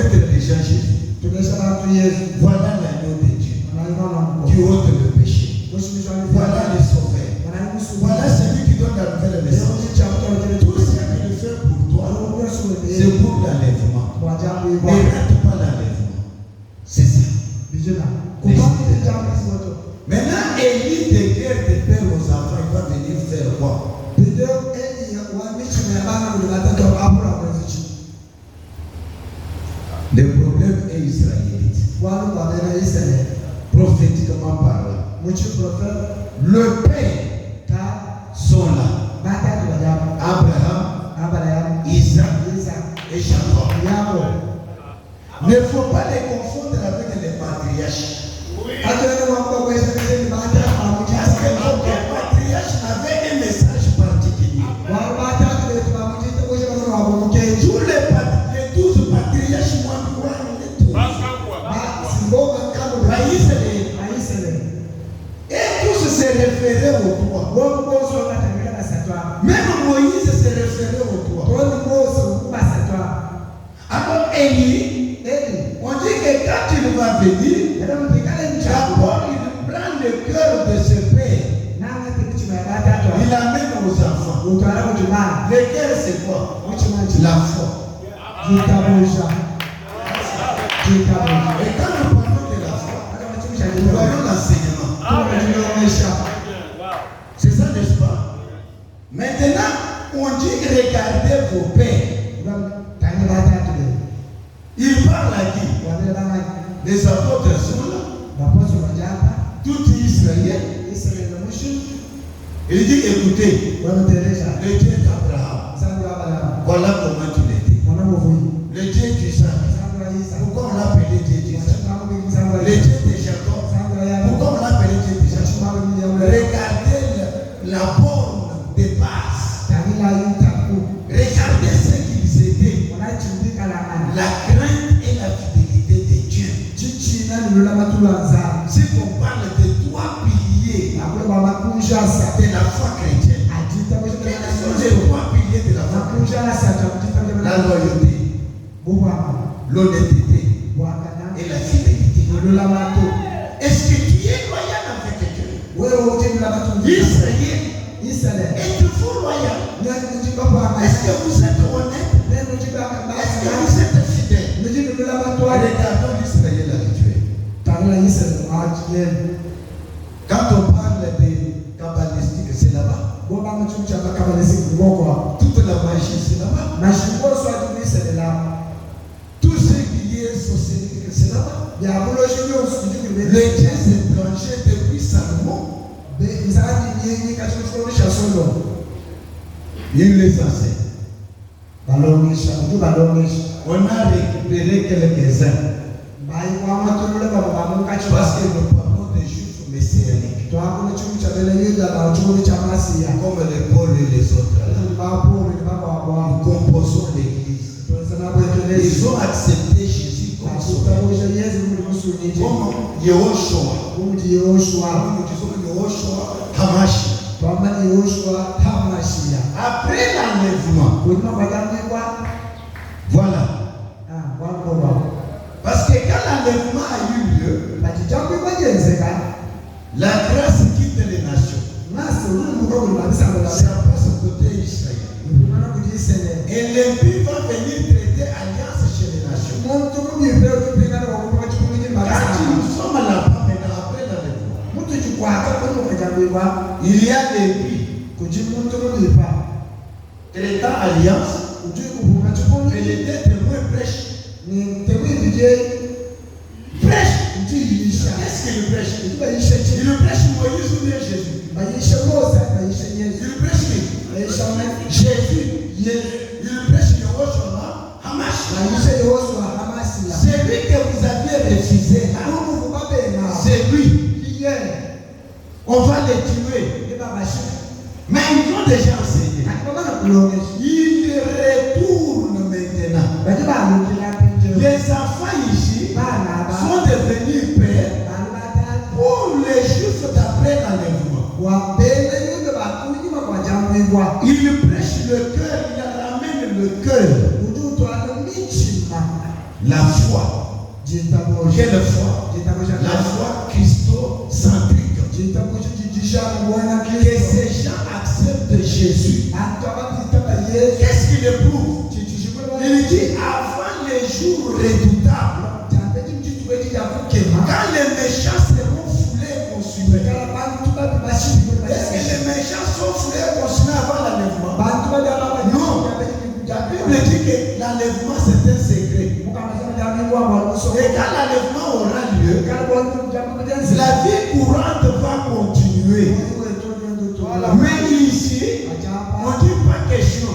reconnaître déjà Jésus. Voilà l'agneau de Dieu qui ôte le péché. Voilà le sauveur. Voilà celui qui donne la nouvelle naissance. Tout ce qu'il fait pour toi, c'est pour l'enlèvement. Ne rate pas l'enlèvement. C'est ça. Maintenant, Élie déclare de père aux enfants, il va venir faire quoi? Le problème est israélite. Prophétiquement parlant. Le père sont là. Abraham, Isaac et Jacob. Il ne faut pas les confondre avec les patriarches. Parce que les patriarches avaient un message particulier. Tous les 12 patriarches, et tous se référaient au toi. Même Moïse se référait au toi. Alors Élie, on dit que quand il va venir, d'abord il prend le cœur de ce père. Il l'amène aux enfants. Le cœur c'est quoi? La foi. Et quand nous parlons de la foi, nous parlons l'enseignement. C'est ça, n'est-ce pas? Maintenant, on dit regardez vos pères. Il parle à qui? Les apôtres sont là. Tout Israël. Il dit écoutez, le Dieu d'Abraham, voilà comment tu l'étais. Le Dieu d'Isaac, pourquoi on l'appelait Dieu d'Isaac? Le Dieu de Jacob, pourquoi on l'appelait Dieu de Jacob? Regardez la borne de base. Regardez ce qu'ils étaient. La crainte et la fidélité de Dieu. Si on parle de trois piliers de la foi chrétienne, quels sont les trois piliers de la foi chrétienne? La loyauté, l'honnêteté et la fidélité. Est-ce que tu es loyal avec Dieu? Israël, êtes-vous loyal? Est-ce que vous êtes honnête? Est-ce que vous êtes fidèle? Regardons l'Israël actuel. Quand on parle de kabbalistique, c'est là-bas. Toute la magie, c'est là-bas. Tout ce qui est sociétique, c'est là-bas. Les dieux étrangers depuis Salomon, il les enseigne. On a récupéré quelques-uns. Parce que nous parlons des juifs messianiques. Comme les Paul et les autres là. Nous composons l'église. Ils ont accepté Jésus comme sauveur. Comme Yehoshua. Nous disons Yehoshua Hamashi. Après l'enlèvement. Voilà. Parce que quand l'enlèvement a eu lieu, la grâce quitte les nations. Ça passe côté Israël. Et l'impie va venir traiter alliance chez les nations. Quand nous sommes là-bas maintenant après l'enlèvement, il y a l'impie traitant alliance et les deux témoins prêchent. Prêche. Qu'est-ce qu'il prêche? Il prêche Moïse ou bien Jésus? Il prêche qui? Jésus. Il prêche Yehoshua Hamashi. C'est lui que vous avez refusé. C'est lui. On va les tuer. Mais ils ont déjà enseigné. Ils retournent maintenant. Les enfants ici sont devenus pères pour les juifs La foi. Quelle foi? La foi christocentrique. Que ces gens acceptent Jésus. Qu'est-ce qu'il éprouve? Il dit avant les jours redoutables, quand les méchants seront foulés et consumés. Est-ce que les méchants sont foulés et consumés avant l'enlèvement? Non. La Bible dit que l'enlèvement c'est un secret. Et quand l'enlèvement aura lieu, la vie courante va continuer. Mais ici, on ne dit pas question.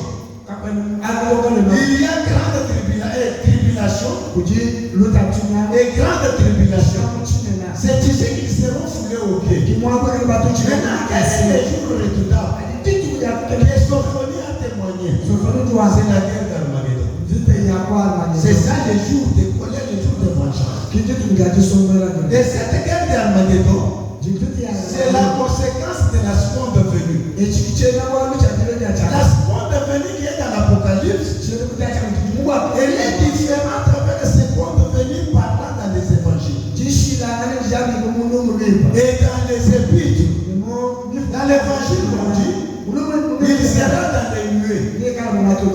Il y a grande tribulation et grande tribulation. C'est ici qu'ils seront foulés au pied. Maintenant, quel est le jour redoutable? Les Sophonie a témoigné. C'est la guerre d'Armageddon. C'est ça le jour de colère, le jour de vengeance. Et cette guerre d'Armageddon, c'est la conséquence de la seconde venue. La seconde venue qui est dans l'Apocalypse, elle est différente avec la seconde venue parlant dans les évangiles. Et dans les épîtres, dans l'évangile, on dit, il sera dans les nuées.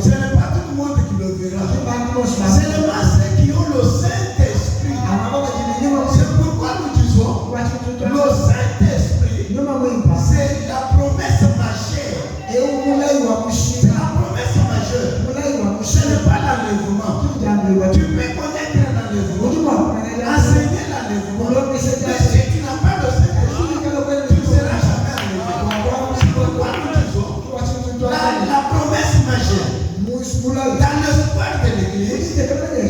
Ce n'est pas tout le monde qui le verra. Seulement ceux qui ont le Saint-Esprit. C'est pourquoi nous disons, le Saint-Esprit, c'est la promesse majeure. C'est la promesse majeure. Ce n'est pas l'enlèvement. Tu peux connaître l'enlèvement, enseigner l'enlèvement. Mais si tu n'as pas le Saint-Esprit, tu ne seras jamais enlevé. C'est pourquoi nous disons, la promesse majeure, dans l'espoir de l'Église,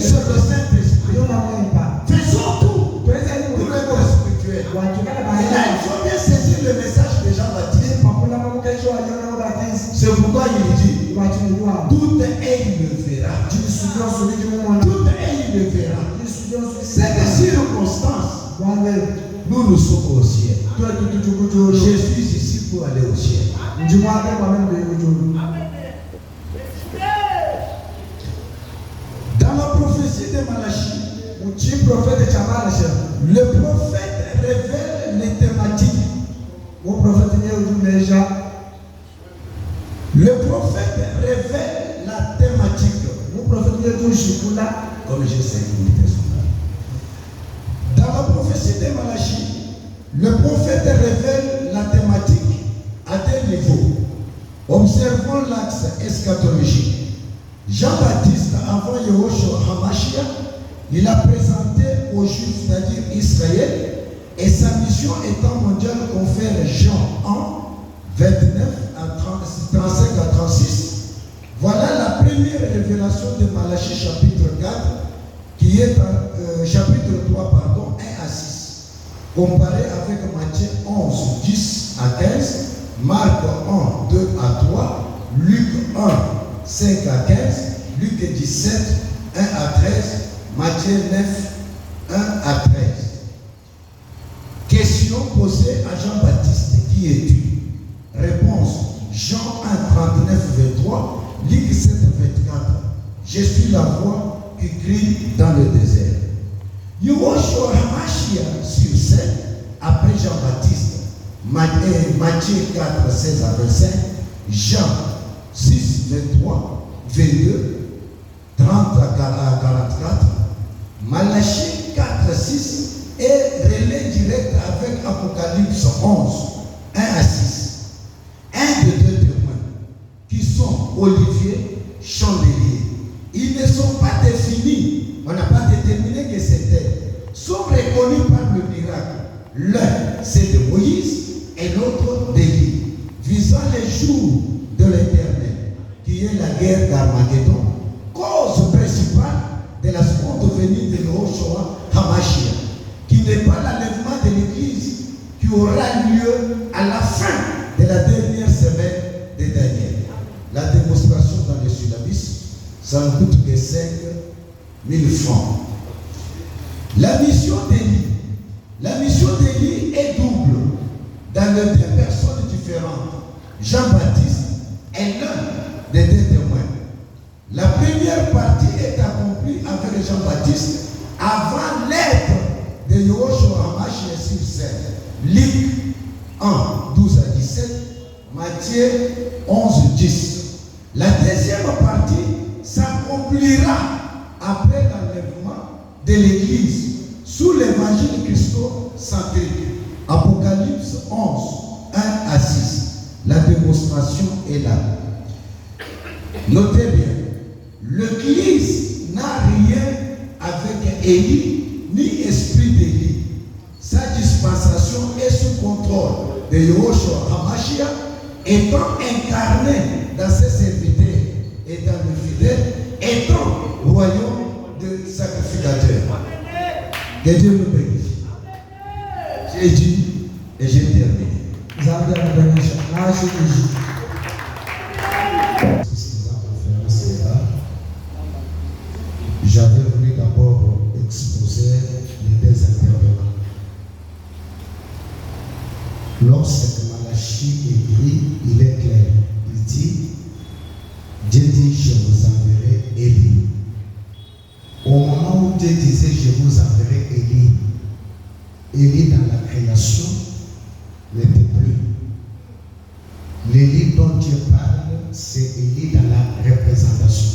sur le Saint-Esprit. Faisons tout pour être spirituel. Et là, il faut bien saisir le message de Jean-Baptiste. C'est pourquoi il dit, tout est il le verra. Tout est il le verra. C'est des circonstances. Nous sommes au ciel. Je suis ici pour aller au ciel. Dans la prophétie de Malachie, le prophète révèle les thématiques. Le prophète révèle la thématique. Comme je sais que vous êtes dans la prophétie de Malachie, le prophète révèle la thématique à des niveaux. Observons l'axe eschatologique. Jean-Baptiste, avant Yehoshua HaMashiach, il a présenté aux Juifs, c'est-à-dire Israël, et sa mission étant mondiale confère Jean 1, 29 à 35 à 36. Voilà la première révélation de Malachie chapitre 4, qui est chapitre 3, pardon, 1 à 6. Comparé avec Matthieu 11, 10 à 15, Marc 1, 2 à 3, Luc 1, 5 à 15, Luc 17, 1 à 13, Matthieu 9, 1 à 13. Question posée à Jean-Baptiste, qui es-tu? Réponse, Jean 1, 39, 23, Luc 7, 24. Je suis la voix qui crie dans le désert. Yehoshua HaMashiach sur scène, après Jean-Baptiste, Matthieu 4, 16 à 25, Jean 6, 23, 22, 30 à 44, Malachie 4, 6 et relais direct avec Apocalypse 11, 1 à 6. Un de deux témoins qui sont Olivier, Chandelier. Ils ne sont pas définis, on n'a pas déterminé que c'était, sont reconnus par le miracle. L'un c'est de Moïse et l'autre d'Élie, visant les jours de l'Éternel, qui est la guerre d'Armageddon, cause principale de la seconde venue de Yehoshua HaMashiach, qui n'est pas l'enlèvement de l'Église, qui aura lieu à la fin de la dernière semaine de Daniel. La démonstration dans le syllabus, ça ne coûte que 5 000 francs. La mission d'Élie est double, dans les deux personnes différentes. Jean-Baptiste est l'un des deux témoins. La première partie est accomplie avec Jean-Baptiste, avant l'être de Yehoshua Hamashiach sur scène. Luc 1, 12 à 17, Matthieu 11, 10. La deuxième partie s'accomplira après l'enlèvement de l'Église sous l'évangile christocentrique. Apocalypse 11, 1 à 6. La démonstration est là. Notez bien, l'Église n'a rien avec Élie ni esprit d'Élie. Sa dispensation est sous contrôle de Yehoshua Hamashiach, étant incarné dans ses serviteurs et dans le fidèle, étant royaume de sacrificateurs. Que Dieu nous bénisse. J'ai dit et j'ai terminé. J'avais voulu d'abord exposer les deux intervenants. Lorsque Malachie écrit, il est clair. Il dit, Dieu dit, je vous enverrai Élie. Au moment où Dieu disait, je vous enverrai Élie, Élie dans la création n'était plus. L'Élie dont Dieu parle, c'est Élie dans la représentation.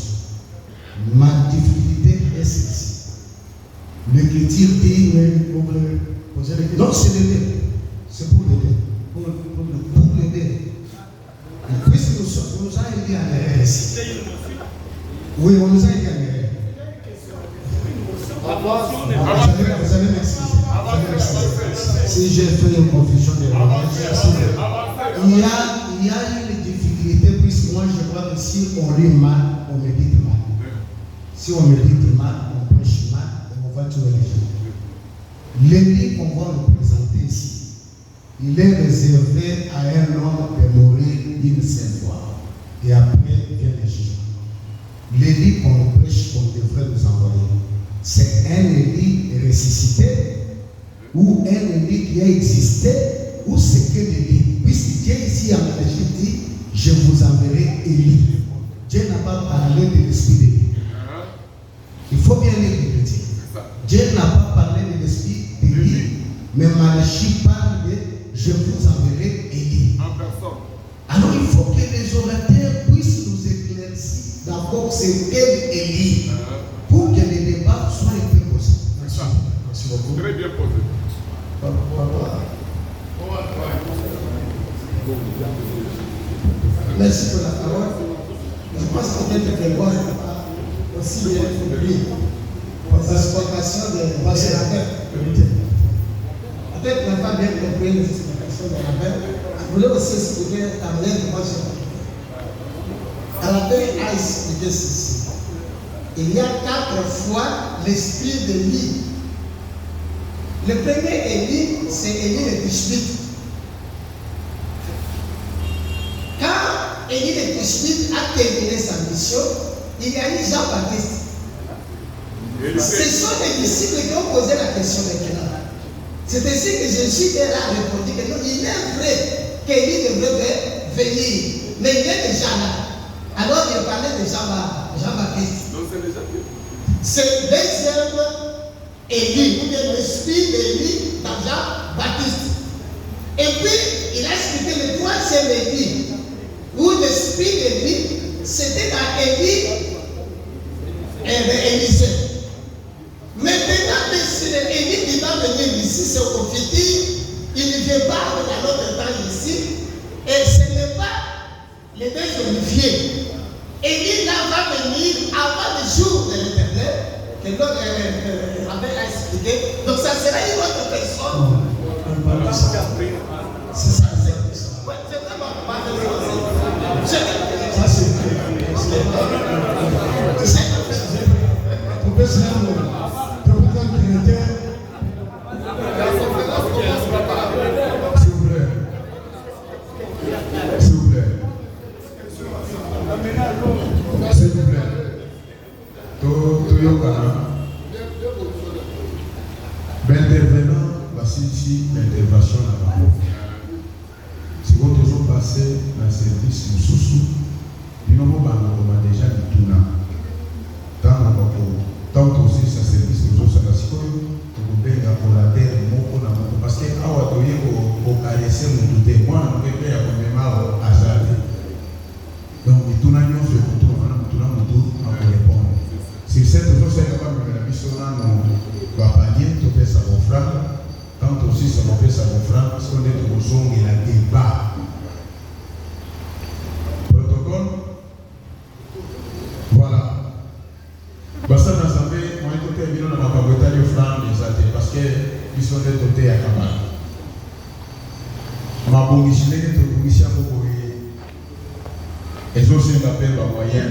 Ma difficulté est celle-ci. L'écriture dit, mais pour poser les questions. Non, c'est l'aider. C'est pour l'aider. Pour l'aider. Puisque nous a aidé en erreur ici. Oui, on nous a aidé en erreur. Vous allez m'excuser. Si j'ai fait une confusion de il y a une difficulté, puisque moi je vois que si on lit mal, on médite mal. Si on médite mal, on prêche mal, et on va tuer les gens. L'Élie qu'on va nous présenter ici, il est réservé à un homme de mourir une seule fois. Et après vient le jugement. L'Élie qu'on nous prêche, qu'on devrait nous envoyer, c'est un Élie ressuscité, ou un Élie qui a existé, ou c'est que l'Élie. Puisque Dieu ici en Égypte dit, je vous enverrai Élie. Dieu n'a pas parlé de l'esprit d'Élie. Il faut bien lire le petit. Dieu n'a pas parlé de l'esprit d'Élie, mais Malachie parle de je vous enverrai Élie. Alors il faut que les orateurs puissent nous éclaircir d'abord c'est quel Élie, pour que les débats soient un peu possibles. Merci beaucoup. Très bien posé. Merci pour la parole. Je pense peut-être que moi, aussi bien compris l'explication de la sénateur. Peut-être qu'on n'a pas bien compris les explications de la paix. Je voulais aussi expliquer la manière dont moi j'ai compris. À la paix a expliqué ceci. Il y a 4 fois l'esprit d'Élie. Le premier Élie, c'est Élie le Tishbite. Quand Élie le Tishbite a terminé sa mission, il y a eu Jean-Baptiste. Ce sont les disciples qui ont posé la question maintenant. C'est ainsi que Jésus a répondu que non, il est vrai qu'Élie devrait venir, mais il est déjà là. Alors il parlait de Jean-Baptiste. Donc c'est déjà fait. C'est le deuxième Élie, ou bien l'esprit d'Élie dans Jean-Baptiste. Et puis il a expliqué le troisième Élie, où l'esprit d'Élie, c'était dans Élie et Élisée. Maintenant, Élie qui va venir ici, c'est au futur, il ne vient pas dans notre temps ici, et ce n'est pas les deux Oliviers. Élie là va venir avant le jour de l'Éternel, que l'autre avait expliqué. Donc ça sera une autre personne. C'est ça, c'est ouais, c'est vraiment pas de ça, S'il vous plaît. L'intervenant, voici ici l'intervention là-bas. Si vous toujours passé dans le service de Soussou, nous avons déjà dit tout là. Tant aussi de doter à Kabbalah. Ma bonne mission est de mission pour et aussi un appel à moyen.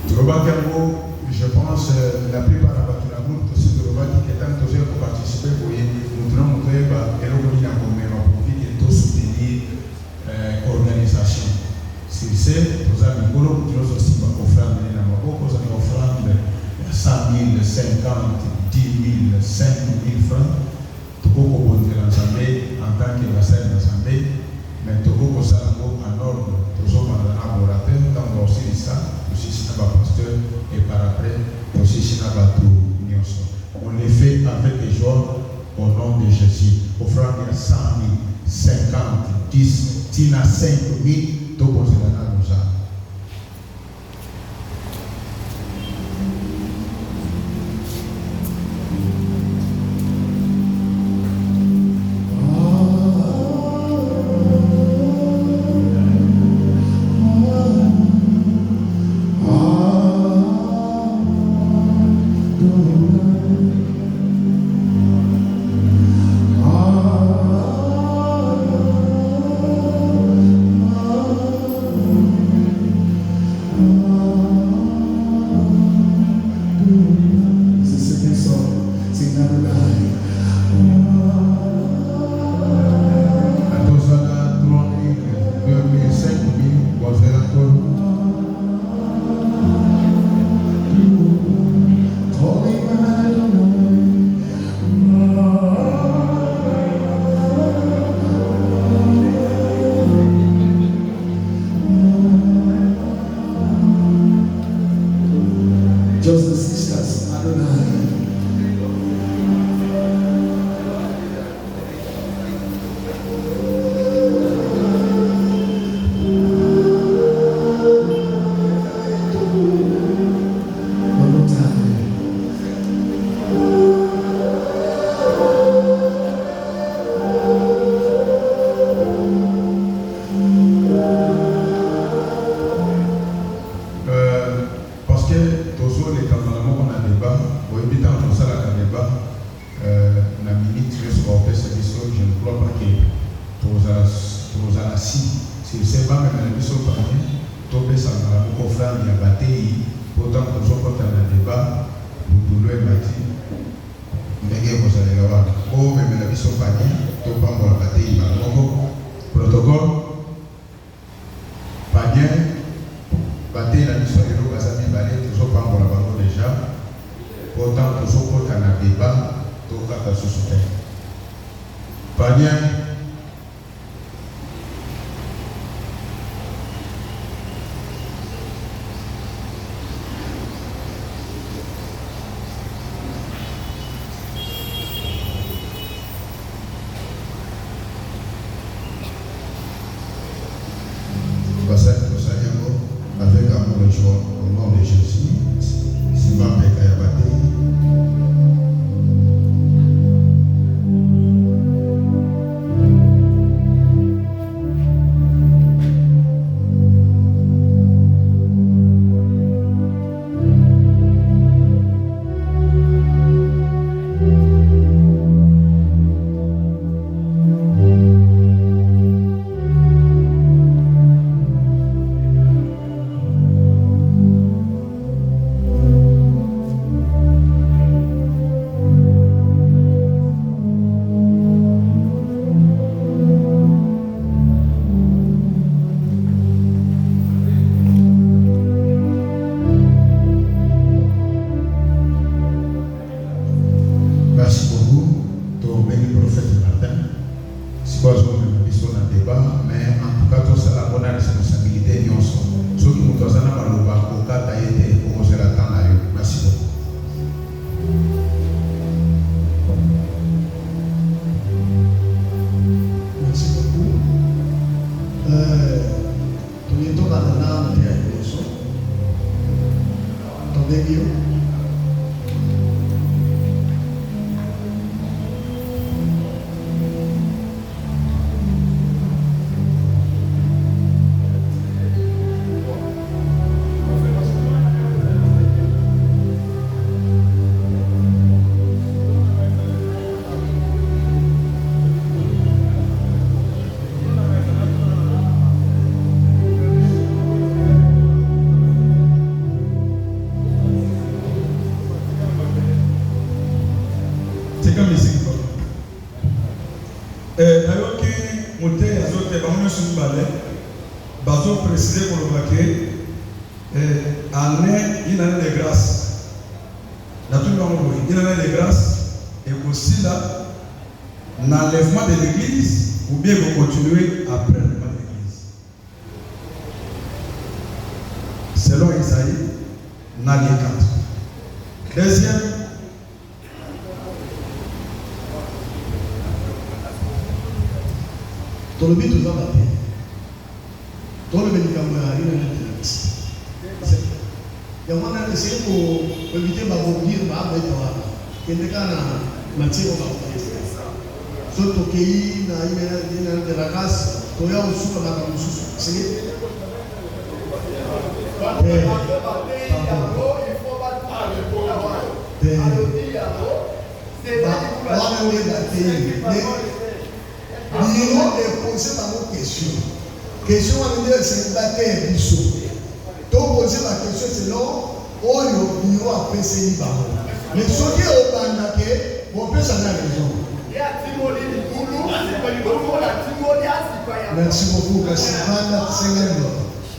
Je pense la plupart de la monde aussi de Roba qui est en train de participer pour nous montrer que l'on a comme un profit et de soutenir l'organisation. Si c'est, nous avons aussi offrande dans ma boîte, nous avons offrande 100 000, 50, 10 000, 5 000 francs. Tout le monde est en tant que vassal d'assemblée, mais tout le monde est en ordre. Nous sommes dans un laboratoire, dans le aussi ça, aussi c'est un pasteur, et par après, aussi c'est un bateau. On les fait avec les joie au nom de Jésus. Offrande 100 000, 50, 10, 10 à 5 000, tout le monde est dans la maison. Avec amour et joie, au nom de Jésus, c'est ma paix à abattre. tika musique d'ailleurs que monter azote bamono sur balai bazo préciser pour le baquet année une année de grâce la tout le monde une année de grâce et aussi là l'enlèvement de l'église ou bien vous continuez après l'enlèvement de l'église selon Isaïe Nali 4. Deuxième, dans le but de la paix, dans le médicament, il y a une interaction. Il y a un essai pour éviter de mourir, il y a un matière au bas. Surtout qu'il y a une interaction, il y a un souffle à la mousse. Question à c'est bataille biso. Donc poser la question c'est non, oyo biro après c'est liba. Mais ce qui est au banake, on peut s'en aller raison. Merci beaucoup, merci.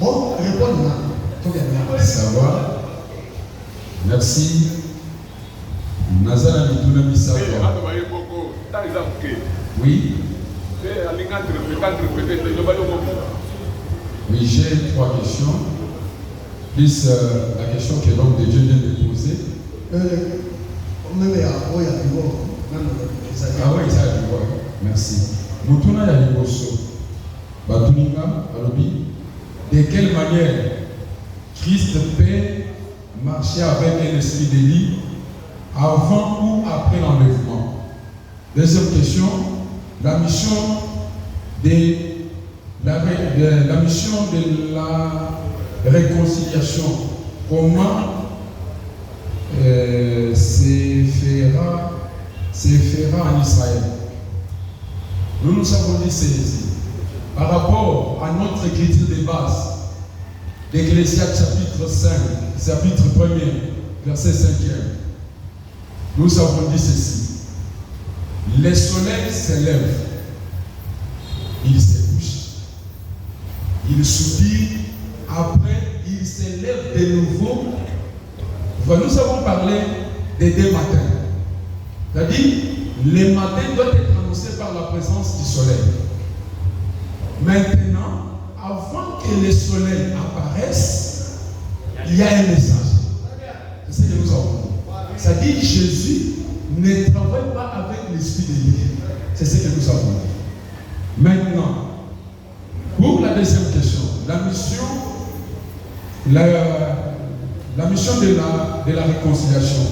Bon, répondez-moi. Ça va. Merci. Nazala Mituna Misako. Oui. Oui, j'ai 3 questions. Plus la question que l'homme de Dieu vient de poser. Ah oui, ça a dit. Merci. Mutuna Yaliboso. Batuninga, Alobi. De quelle manière Christ peut marcher avec un esprit d'élie avant ou après l'enlèvement? Deuxième question, la mission de la réconciliation, comment se fera en Israël? Nous avons dit ceci. Par rapport à notre écriture de base, d'Ecclésiaste chapitre 5, chapitre 1er, verset 5e, nous avons dit ceci. Le soleil se lève, il se couche, il soupire, après il se lève de nouveau. Nous avons parlé des 2 matins. C'est-à-dire, le matin doit être annoncé par la présence du soleil. Maintenant, avant que le soleil apparaisse, il y a un message. C'est ce que nous avons dit. C'est-à-dire que Jésus ne travaille pas avec l'esprit de Dieu. C'est ce que nous avons dit. Maintenant, pour la deuxième question, la mission de la réconciliation,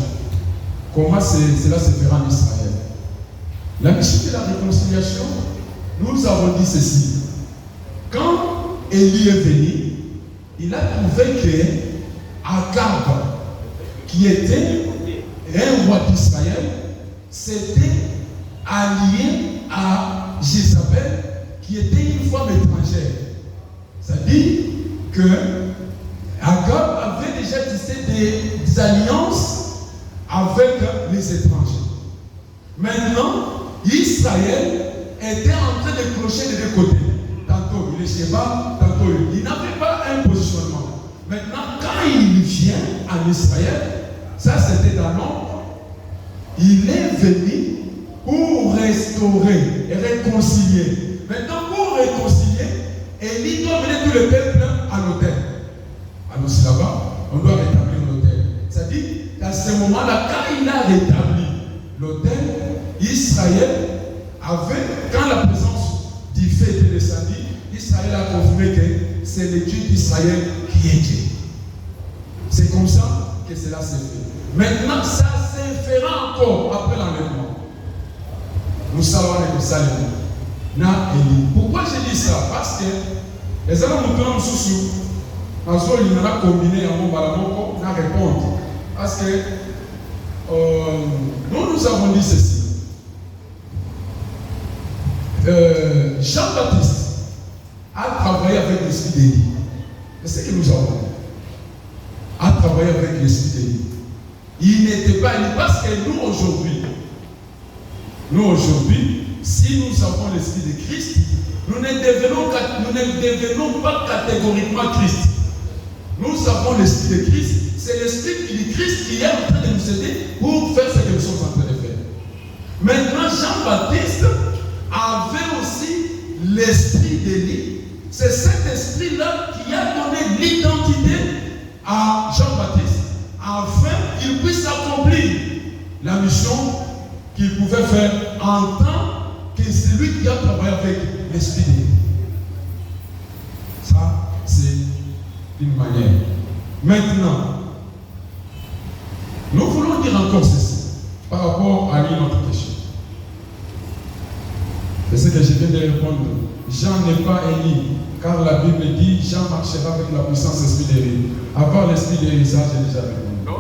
comment cela se fera en Israël? La mission de la réconciliation, nous avons dit ceci. Quand Élie est venu, il a trouvé que Akab, qui était un roi d'Israël, s'était allié à Jézabel, qui était une femme étrangère. C'est-à-dire que Akab avait déjà tissé des alliances avec les étrangers. Maintenant, Israël était en train de clocher des 2 côtés. Tantôt il est chez Ba, tantôt il n'avait pas un positionnement. Maintenant, quand il vient en Israël, ça c'était dans l'ombre, il est venu pour restaurer et réconcilier. Maintenant, pour réconcilier, Élie doit mener tout le peuple à l'autel. Alors c'est là-bas, on doit rétablir l'autel. C'est-à-dire, à ce moment-là, quand il a rétabli l'autel, Israël avait, quand la présence du feu était descendue, Israël a confirmé que c'est le Dieu d'Israël qui est Dieu. C'est comme ça que cela s'est fait. Maintenant, ça se fera encore après l'enlèvement. Nous savons que ça l'est. Pourquoi j'ai dit ça? Parce que les gens nous sous il y a combiné en bon à répondre. Parce que nous avons dit ceci. Jean-Baptiste a travaillé avec l'esprit d'Élie. C'est ce que nous avons dit. A travaillé avec l'esprit d'Élie. Il n'était pas élu parce que nous aujourd'hui, Nous aujourd'hui, si nous avons l'esprit de Christ, nous ne devenons pas catégoriquement Christ. Nous avons l'esprit de Christ, c'est l'esprit du Christ qui est en train de nous aider pour faire ce que nous sommes en train de faire. Maintenant, Jean-Baptiste avait aussi l'esprit d'Élie. C'est cet esprit-là qui a donné l'identité à Jean-Baptiste afin qu'il puisse accomplir la mission qu'il pouvait faire en tant que celui qui a travaillé avec l'esprit d'Élie. Ça, c'est une manière. Maintenant, nous voulons dire encore ceci par rapport à une autre question. C'est ce que je viens de répondre. Jean n'est pas Élie, car la Bible dit Jean marchera avec la puissance de l'esprit d'Élie. Avoir l'esprit d'Élie, ça j'ai déjà répondu. Non,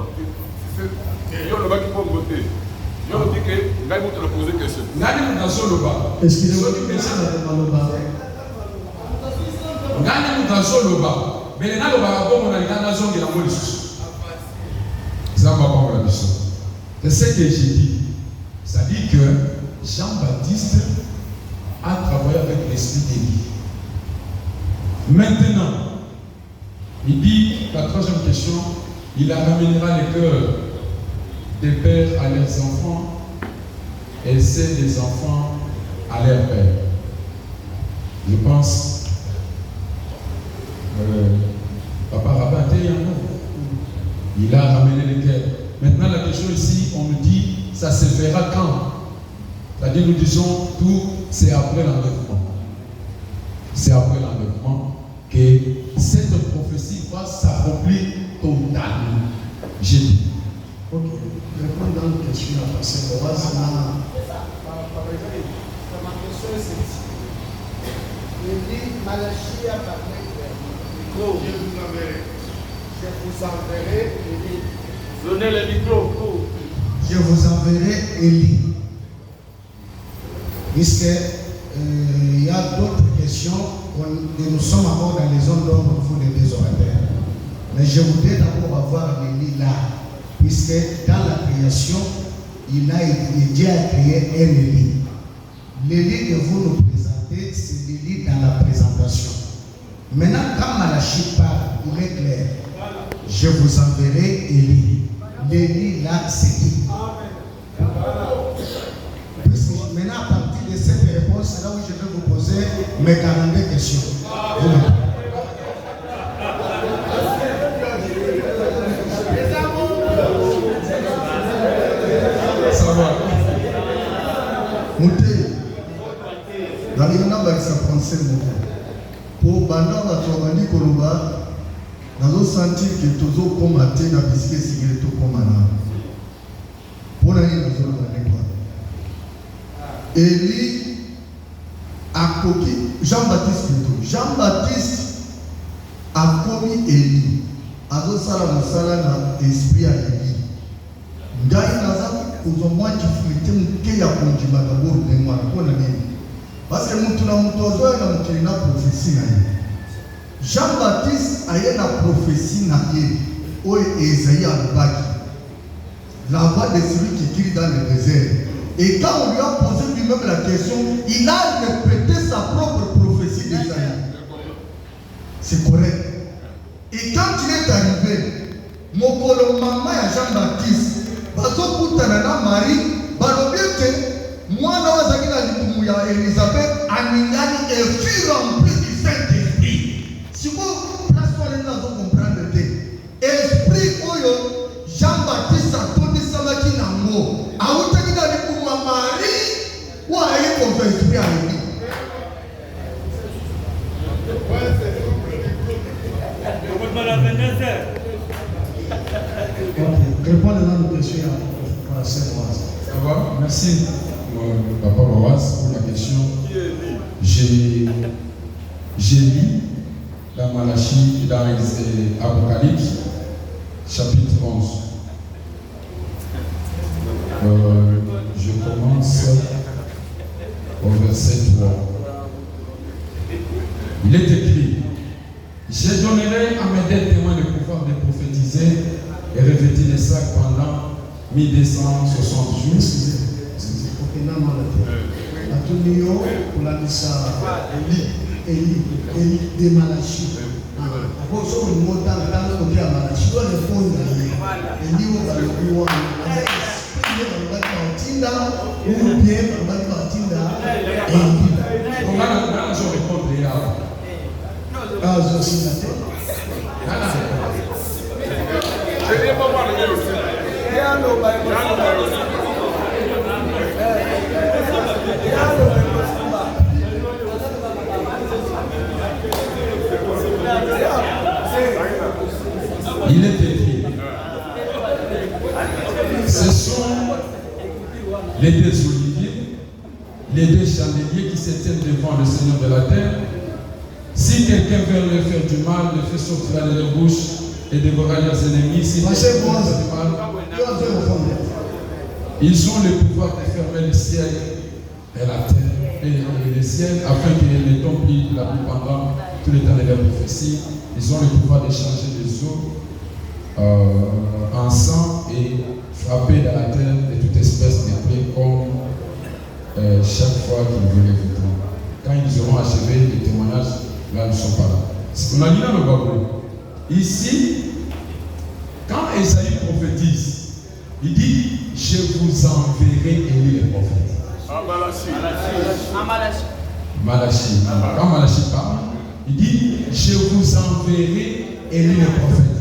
il y a le bas qui peut voter. Il dit que Gaï te poser une question. Nani mutazo loba. Excusez-moi, merci madame Maloba. Nani mutazo loba. Mais na loba bon on a likana zongi la moli susu. Ça va pas la mission. C'est ce que j'ai dit. Ça dit que Jean-Baptiste a travaillé avec l'esprit d'Élie. Maintenant, il dit, la troisième question, il ramènera les cœurs des pères à leurs enfants et ceux des enfants à leurs pères. Je pense, Papa Rabaté, il a ramené les cœurs. Maintenant, la question ici, on nous dit, ça se fera quand? C'est-à-dire, nous disons, tout, c'est après l'enlèvement. C'est après l'enlèvement que cette prophétie va s'accomplir totalement. J'ai dit. Ok. Répondre dans une question à passer pour voir si ma question est celle-ci. Il dit, Malachie a parlé de micro. Je vous enverrai Élie. Donnez le micro. je vous enverrai Élie. Puisque il y a d'autres questions, nous sommes encore dans les zones d'ombre pour les deux orateurs. Mais je voudrais d'abord avoir Élie là, puisque dans la création, Dieu a créé un Élie. L'élie que vous nous présentez, c'est l'Élie dans la présentation. Maintenant, quand Malachie parle, il est clair. Je vous enverrai Élie. L'élie là, c'est qui? Maintenant, à partir de cette réponse, c'est là où je vais vous poser mes 42 questions. Ça va. Mouté, dans les gens qui sont français, pour Bandar la Trovani Koloba, nous avons senti que tous les combattants dans le biscuit cigarette comme un. Pour aller dans le Élie a coqué, Jean-Baptiste plutôt. Jean-Baptiste a commis Élie. A dos sala mosala na esprit à Élie. Ngai naza kuzomwa difficulté mke ya konjima d'abord de moi pour la nini. Parce que mutu na mutu ozo na mutu na prophétie na ye. Jean-Baptiste a eu la prophétie na ye. Oye Esaïe alobaki. La voix de celui qui crie dans le désert. Et quand on lui a posé lui-même la question, il a répété sa propre prophétie d'Esaïe. C'est correct. Et quand il est arrivé, mon colo maman et Jean-Baptiste, bazokutana na Marie, balobie moi na wazaki na likumu ya Elisabeth, aningani et fut rempli du Saint-Esprit. Si vous place-toi là, vous comprenez. Esprit oyo Jean-Baptiste a tourné samaki nango. Autaki na likumu ya Marie, ou a eu comme esprit à lui. répondre à notre question à la sœur Oise. Ça va? Merci, Papa Oise, pour la question. J'ai lu dans Malachie, dans Apocalypse, chapitre 11. Je commence au verset 3. Il est écrit: je donnerai à mes deux témoins le pouvoir de prophétiser et revêtir les sacs pendant 1260 jours. finalement la terre. Atunio pour la lisa Eli de Malachi. Après ça on monte dans le côté à Malachi. On le fond Eli on va le voir. Tinda ou bien Tinda et on a répondu là. Ah, je suis là. Il est écrit. Ce sont les deux oliviers, les deux chandeliers qui se tiennent devant le Seigneur de la terre. Si quelqu'un veut leur faire du mal, le fait sortir de leur bouche et dévorer leurs ennemis. Si quelqu'un veut leur faire du mal, ils ont le pouvoir de fermer le ciel et la terre et le ciel afin qu'ils ne tombent plus la pluie pendant tout le temps de la prophétie. Ils ont le pouvoir de changer les eaux en sang et frapper dans la terre de toute espèce de plaie comme chaque fois qu'ils veulent vous tromper. Quand ils auront achevé le témoignage, là, ils ne sont pas là. On a dit dans le Bible. Ici, quand Esaïe prophétise, il dit je vous enverrai Élie le prophète. Malachi. Quand Malachi parle, il dit je vous enverrai Élie le prophète.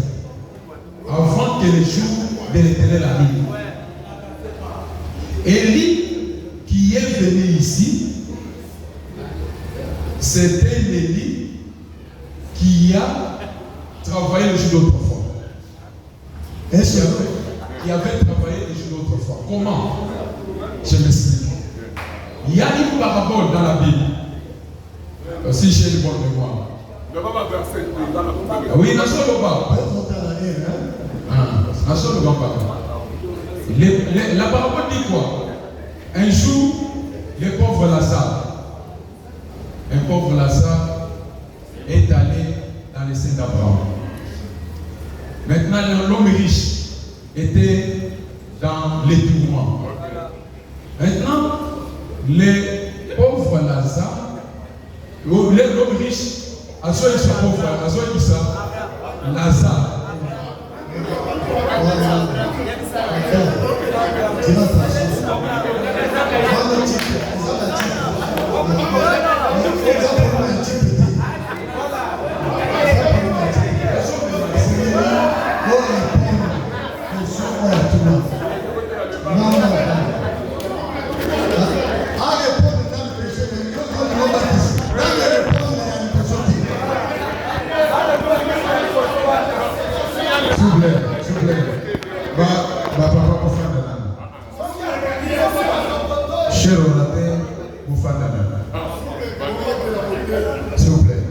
Avant que le jour de l'Éternel arrive. Élie qui est venu ici, c'était Élie qui a travaillé le jour d'autrefois. Qui avait travaillé le jour d'autrefois. Comment? Je m'explique. Il y a une parabole dans la Bible. Si j'ai le bon mémoire. Oui, il y a la parabole dit quoi? Un jour, le pauvre Lazare est allé dans les seins d'Abraham. Maintenant, l'homme riche était dans les tourments. Maintenant, le pauvre Lazare, l'homme riche, à soi il soit pauvre, à soi il ça, Lazare. Cher orateur, vous faites la même. S'il vous plaît.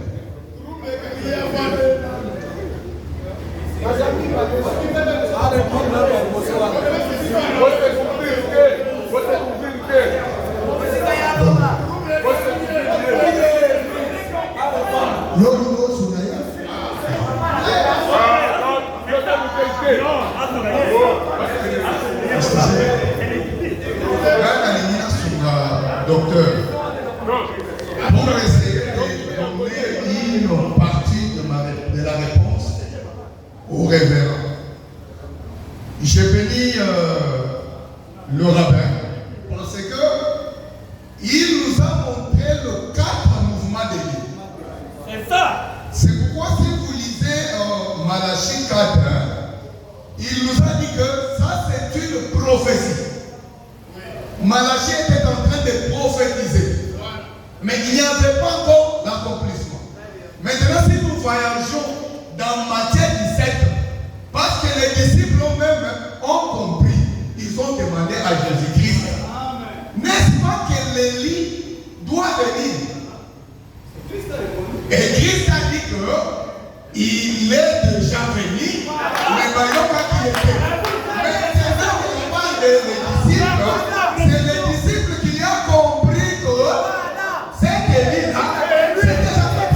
Docteur, pour essayer de donner une partie de la réponse au révérend, j'ai béni le rabbin parce que il nous a montré le 4 mouvements de vie. C'est ça. C'est pourquoi si vous lisez Malachi 4, il nous a dit que ça c'est une prophétie. Malachi était en train de prophétiser, mais il n'y avait pas encore l'accomplissement. Maintenant, si nous voyageons dans Matthieu 17, parce que les disciples eux-mêmes ont compris, ils ont demandé à Jésus-Christ, n'est-ce pas que l'Élie doit venir? Et Christ a dit qu'il est déjà venu, mais voyons pas qui était. Mais c'est ça qu'on parle des disciples. C'est les disciples qui ont compris que c'est Élie là, c'est déjà fait.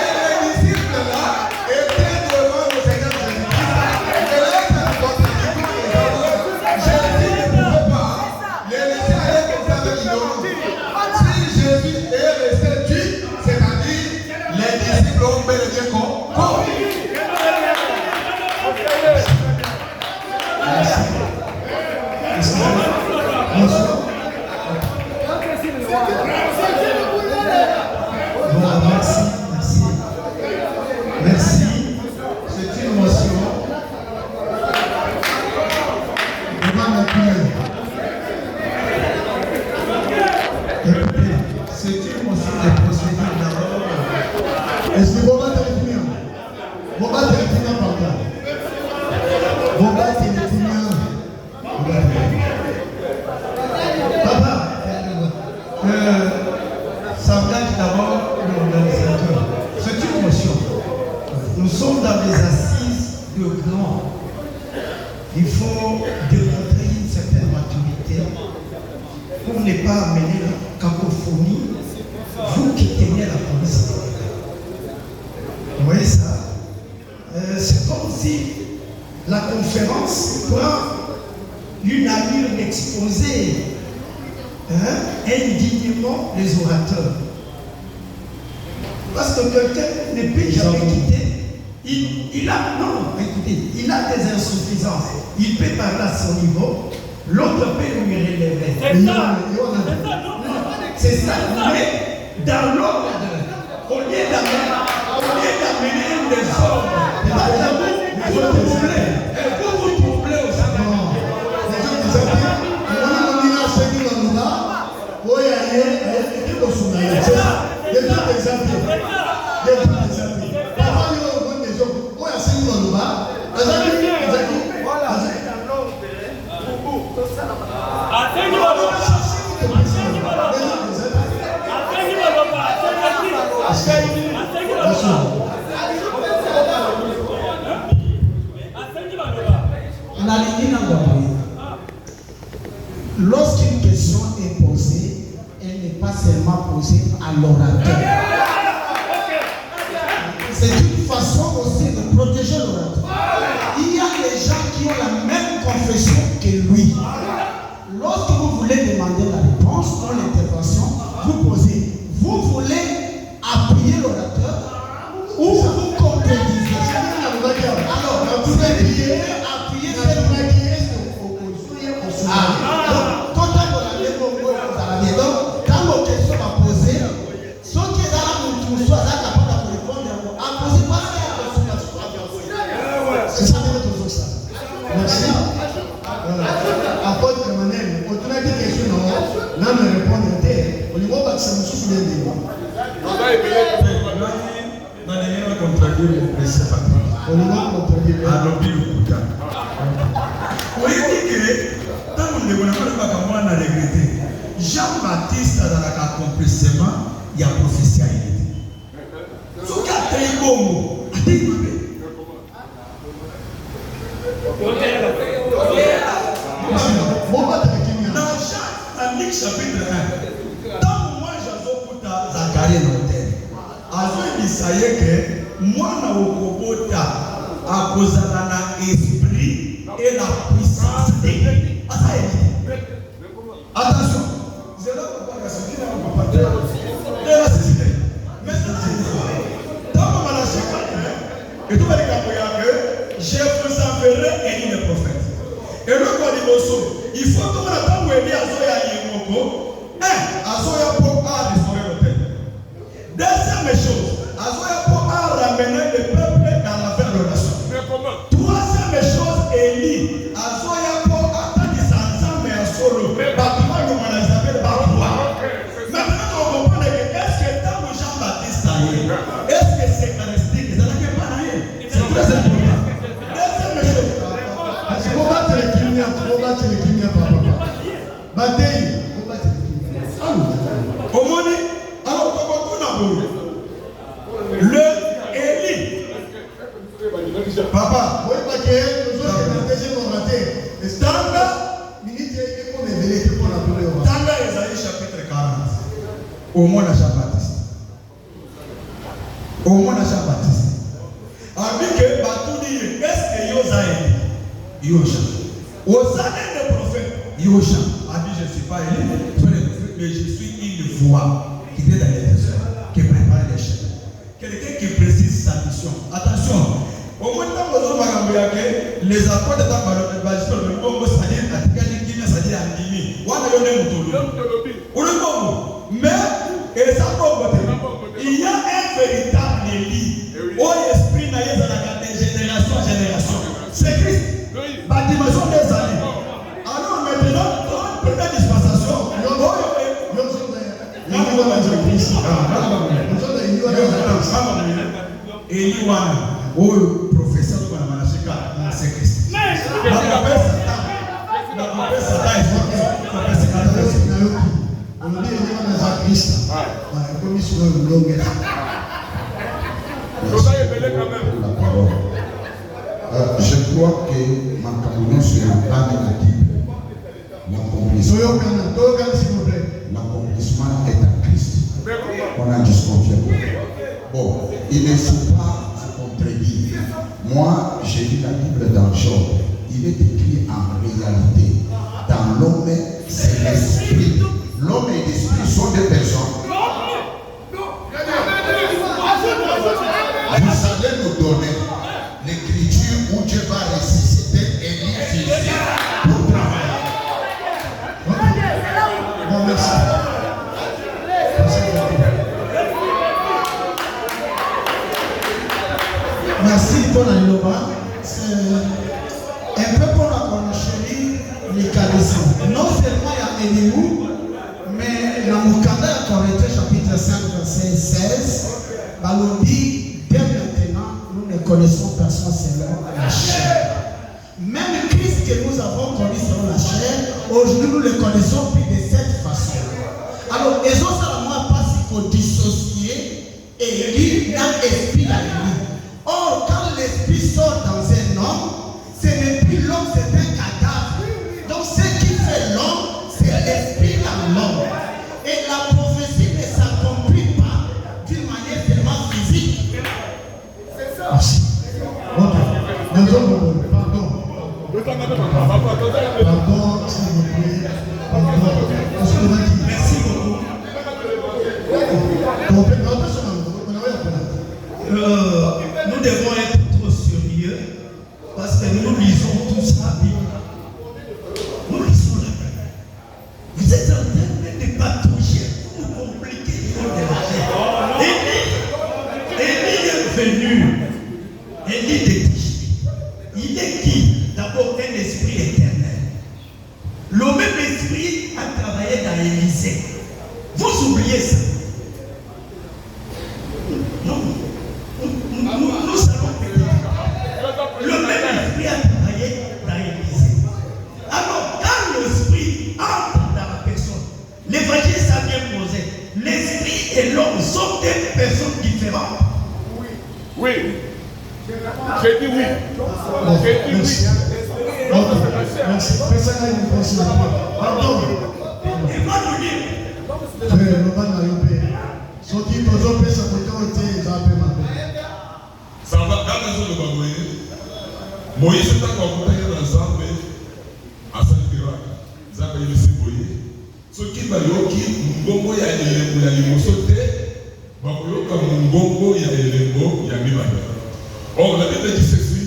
Et les disciples là étaient devant pas amener la cacophonie, vous qui tenez la police. Vous voyez ça? C'est comme si la conférence prend une allure d'exposer indignement les orateurs. Parce que quelqu'un ne peut jamais quitter. Il a des insuffisances. Il peut parler à son niveau, l'autre peut lui relever. C'est ça. Mais dans l'ordre, au lieu d'amener un désordre, vous vous troublez aussi. Lorsqu'une question est posée, elle n'est pas seulement posée à l'orateur. C'est une façon aussi de protéger l'orateur. Il y a des gens qui ont la même confession que lui. Lorsque vous voulez demander la réponse dans l'intervention, vous posez. Vous voulez appuyer l'orateur ou vous contredisez. Alors, vous devez appuyer cette donc, quand vos questions sont posées, ceux qui sont là, vous soient capables de répondre à poser parce qu'il y a c'est ça que notre chose. Merci. Apôtre Emmanuel, on a des questions, non me répondre. Au niveau de ça, nous sommes bien dit. Jean-Baptiste a accomplissement, il y a prophétie à il. Ce qui a été bon, a été dans Jean chapitre 1, tant moi j'azokota Zacharie notaire, azo ibisaye que moi na okobota à cause de l'esprit et la puissance de Dieu. Attention. Et tout va dire que je vous enverrai Élie le prophète. Et le quoi dit il faut que vous attendez où Élie Azoya Yemoko, Azoya pour restaurer le peuple. Deuxième chose, Azoya pour ramener le peuple dans la vraie relation. Troisième chose, Élie, Azoya pour attendre les ensembles et à solo. Bâtiment comme on les appelle Bâtiment. Maintenant, on comprend que est-ce que tant que Jean-Baptiste a eu, est-ce que c'est charistique? C'est très important. Deuxième chose. Faut battre les clignats, papa. Battez, faut battre les clignats. Au monde, alors, le Élie. Papa, oui, parce que nous sommes dans le deuxième orateur. Tanga, Tanga Esaïe chapitre 40. Au moins la Jean-Baptiste. Au moins la Jean-Baptiste. Avec que Batouni, est-ce que Yosa est Yosha? Osane le prophète Yosha a dit je ne suis pas Élie, mais je suis une voix qui est dans les personnes, qui prépare les chemins. Quelqu'un qui précise sa mission. Attention, au moins dans les accords de temps, c'est-à-dire Andimi, mais il y a un véritable Élie. Au esprit n'a pas de génération en génération. C'est Christ. Bâtiment des années. Alors maintenant, dans la première dispensation, Eliwana, au professeur de Manachika, c'est Christ. Je crois que ma caméra sur la table de la Bible. Soyons calmes, s'il vous plaît. il ne faut pas se contredire. Moi, j'ai lu la Bible dans Job. Il est écrit en réalité, dans l'homme, c'est l'esprit. L'homme et l'esprit sont des personnes. Vous allez nous donner l'écriture où Dieu va ressusciter Élie physique pour travailler. Bon, merci. Merci pour la Loba. C'est un peu pour la chérie, les cabessins. Non seulement il y a Eliou, mais dans le Mukanda à Corinthiens chapitre 5, verset 16, on dit, dès maintenant, nous ne connaissons personne selon la chair. Même Christ que nous avons connu selon la chair, aujourd'hui nous le connaissons plus de cette façon. Alors, les autres, ça ne va pas s'y dissocier et lui, dans l'esprit à lui. Or, quand l'esprit sort dans un homme, ce n'est plus l'homme, c'est un cadavre. Donc, ce qui fait l'homme, c'est l'esprit dans l'homme. Et la prophétie ne s'accomplit pas d'une manière tellement physique. C'est ça. Merci. Ok. Pardon. Pardon, s'il vous plaît. Pardon. Merci beaucoup. Nous devons être trop sérieux parce que nous lisons tout ça bien. Nous lisons la Bible. Vous êtes en train de patrouiller pour compliquer les choses de la chair. Élie est venu. Élie de Tishbi. Il est qui? D'abord un esprit éternel. Le même esprit a travaillé dans l'Élysée. Vous oubliez ça. Non. Nous allons peut-être. Le même esprit a travaillé dans l'Élysée. Alors, quand l'esprit entre dans la personne, l'évangile a bien posé. L'esprit et l'homme sont des personnes différentes. Oui. J'ai dit oui. J'ai dit oui. Merci. Pardon. Il va nous dire. Ça va dans la zone de Bagoye. Moïse est accompagné dans Zambé, à Saint-Irak. Zambé est le Boye. Ce qui va yoki, Mbongo ya limosote, Bagoyoka Mbongo ya Elembo, ya Mibane. Or, la Bible dit ceci,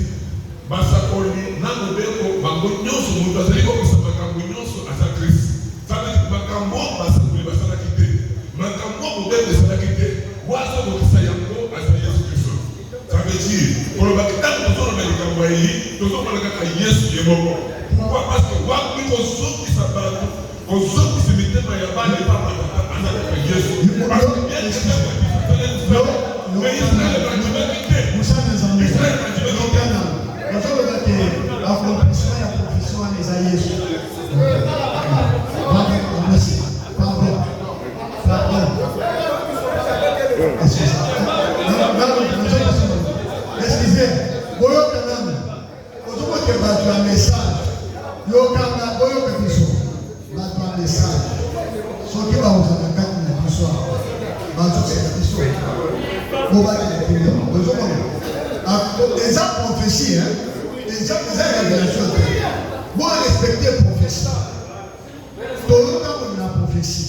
Basakoli, Nangobeko, Bango Nyoso, Mutazariko, Makambo Nyoso, à sa Christ. Ça veut dire Makambo, Basakoli, Basalakite. Makambo, Mutazariko, Basalakite. Wazo, Mutasayango, à sa Yesu Christ. Ça veut dire, pour le bâtiment, nous sommes dans le Kambouaïli, nous sommes dans le Kakaïs, et Moko. Pourquoi? Parce que Wakou, on saute qui s'abattent, on saute qui se mettait dans Yaba, les femmes, à la Kakaïs. Parce que bien, les gens, mais ils sont dans le Kambouaïli. Nous sommes des amis. Nous sommes dans l'accomplissement et la profession en Isaïe. Merci. Pardon. Excusez, boyo kanam, ozo ko ke ba message. Yo kanga boyo ke biso. Ba message. So ki ba uza na kati na biso. Ba zo ke biso. Bo ba ke biso. Ozo ko. Les gens prophéties, hein. Les gens révélations. Bon respecter prophétie. Tout le temps on a prophétie.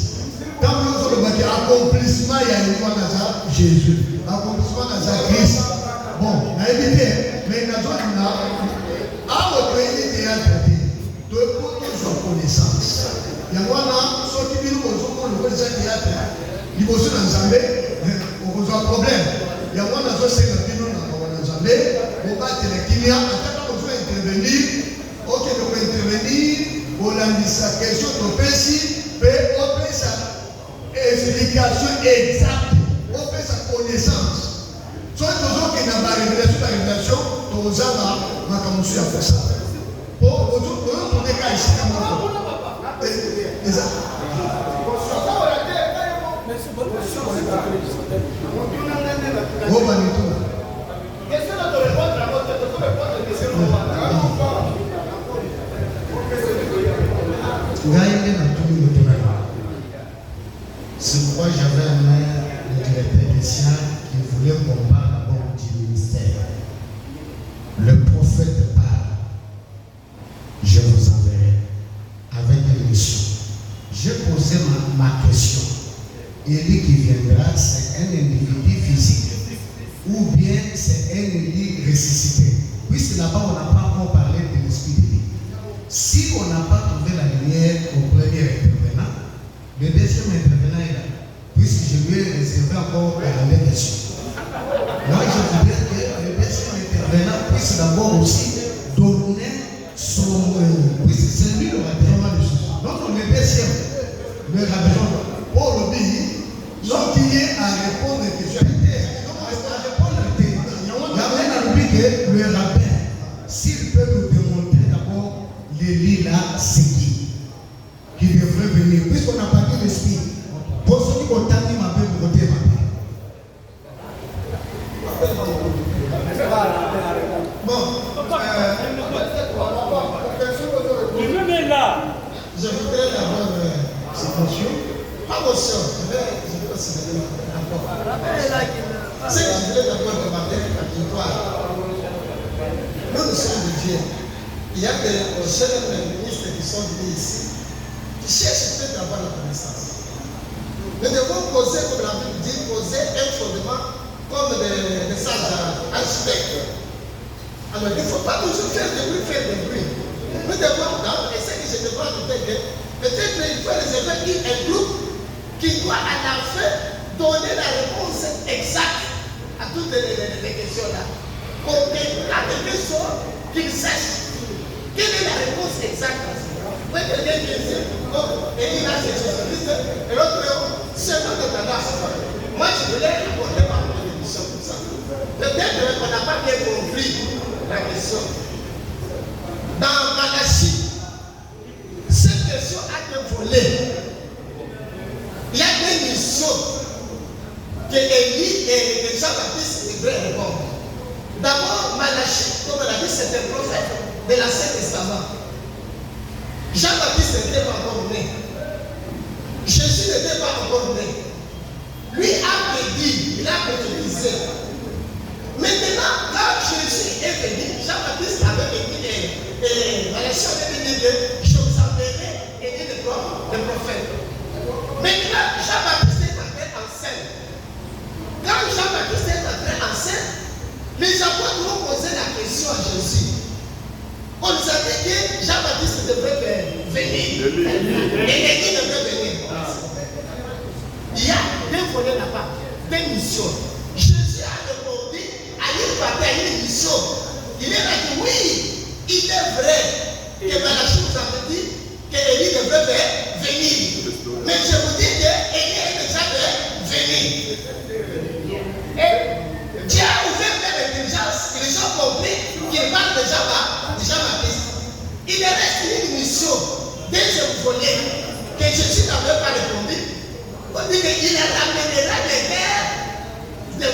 Quand nous sommes dans l'accomplissement, il y a une fois dans Jésus. L'accomplissement dans Christ. Bon, on a évité, mais nous avons à votre pays, il y a traité. De pour nos connaissances. Il y a un ceux qui viennent au Zongo, le président théâtre, ils vont se lancer, on a un problème. Il y a un autre secteur qui nous a Zambé, on va te le Kenya, attends, on doit intervenir. Ok, on va intervenir, on a mis sa question de Pessi, mais on fait sa explication exacte, on fait sa connaissance. Soit toujours qu'il n'y a pas de révélation, on a commencé à faire ça. Pour nous, des cas ici, exact. Oh, Manito. C'est pourquoi j'avais un directeur des sciences qui voulait combattre j'ai posé ma question. Élie qui viendra, c'est un individu physique ou bien c'est un individu ressuscité? Puisque là-bas, on n'a pas encore parlé de l'esprit de Dieu. Si on n'a pas trouvé la lumière au premier intervenant, le deuxième intervenant est là. Puisque je lui ai réservé encore la question. Moi, je voudrais que le deuxième intervenant puisse d'abord aussi donner son. Puisque c'est lui le rabbin. Donc, le deuxième, le rabbin, pour le pays, donc il est à répondre aux questions. Le rabbin, s'il peut nous démontrer d'abord l'Élie là, c'est qui devrait venir, puisqu'on n'a pas dit l'esprit. Pour ceux qui ont tenu ma paix, pour côté ma paix. Bon, je voudrais d'abord cette notion. Pas vos soeurs, je vais considérer ce que je voulais d'abord demander à toi. Nous sommes de Dieu. Il y a des jeunes ministres qui sont venus ici, qui cherchent peut-être à avoir la connaissance. Nous devons poser, comme la Bible dit, poser un fondement comme des sages architectes. Alors il ne faut pas toujours faire des bruits. Nous devons, et ce que je demande peut-être qu'il faut réserver un groupe qui doit à la fin donner la réponse exacte à toutes les questions là. Pour que la question qu'il sache quelle est la réponse exacte. Vous voyez quelqu'un qui dit, oh, et il a ses Jésus-Christ, et l'autre, c'est notre tendance. Moi, je voulais apporter ma contribution pour ça. Peut-être qu'on n'a pas bien compris la question. Dans Malachie, cette question a été volée. Il y a des missions que Élie et Jean-Baptiste devraient répondre. D'abord, Malachie, comme on l'a dit, c'est un prophète de l'Ancien Testament. Jean-Baptiste n'était pas encore né. Jésus n'était pas encore né. Lui a prédit, il a prophétisé. Maintenant, quand Jésus est venu, Jean-Baptiste avait dit, Malachie avait dit que je vous enverrai et dit le prophète. Maintenant, Jean-Baptiste est entré en scène. Quand Jean-Baptiste est entré en scène, les apôtres ont posé la question à Jésus. On nous a dit que Jean-Baptiste devrait venir. Et Élie devrait venir. Il y a deux volets là-bas, deux missions. Jésus a répondu à une partie, à une mission. Il a dit oui, il est vrai que Malachie vous avait dit que Élie devrait venir. Mais je vous dis que Élie est déjà venu. Et Dieu a ouvert l'intelligence, les gens ont compris qu'il parle de Jean-Baptiste. Il reste une mission, deuxième volet, que Jésus n'avait pas répondu. On dit qu'il ramènera des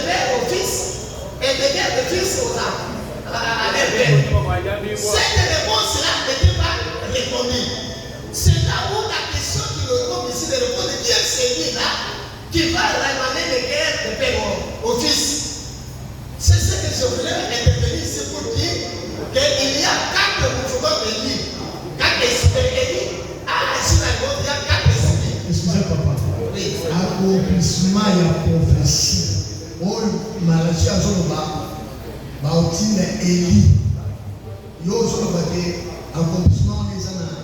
pères aux fils et des pères de fils à leurs pères. Cette réponse-là n'était pas répondue. C'est là où la question qui nous tombe ici de répondre, qui est celui-là qui va ramener les guerres des pères aux fils. C'est ce que je voulais intervenir ici pour dire qu'il y a 4 mouvements de l'île. 4 esprits. Élie a agi dans le monde, il y a 4 esprits. Excusez papa. Oui. Accomplissement et la prophétie. Oh, Malachie a joué au Bautine Élie. Il y a aussi accomplissement des années.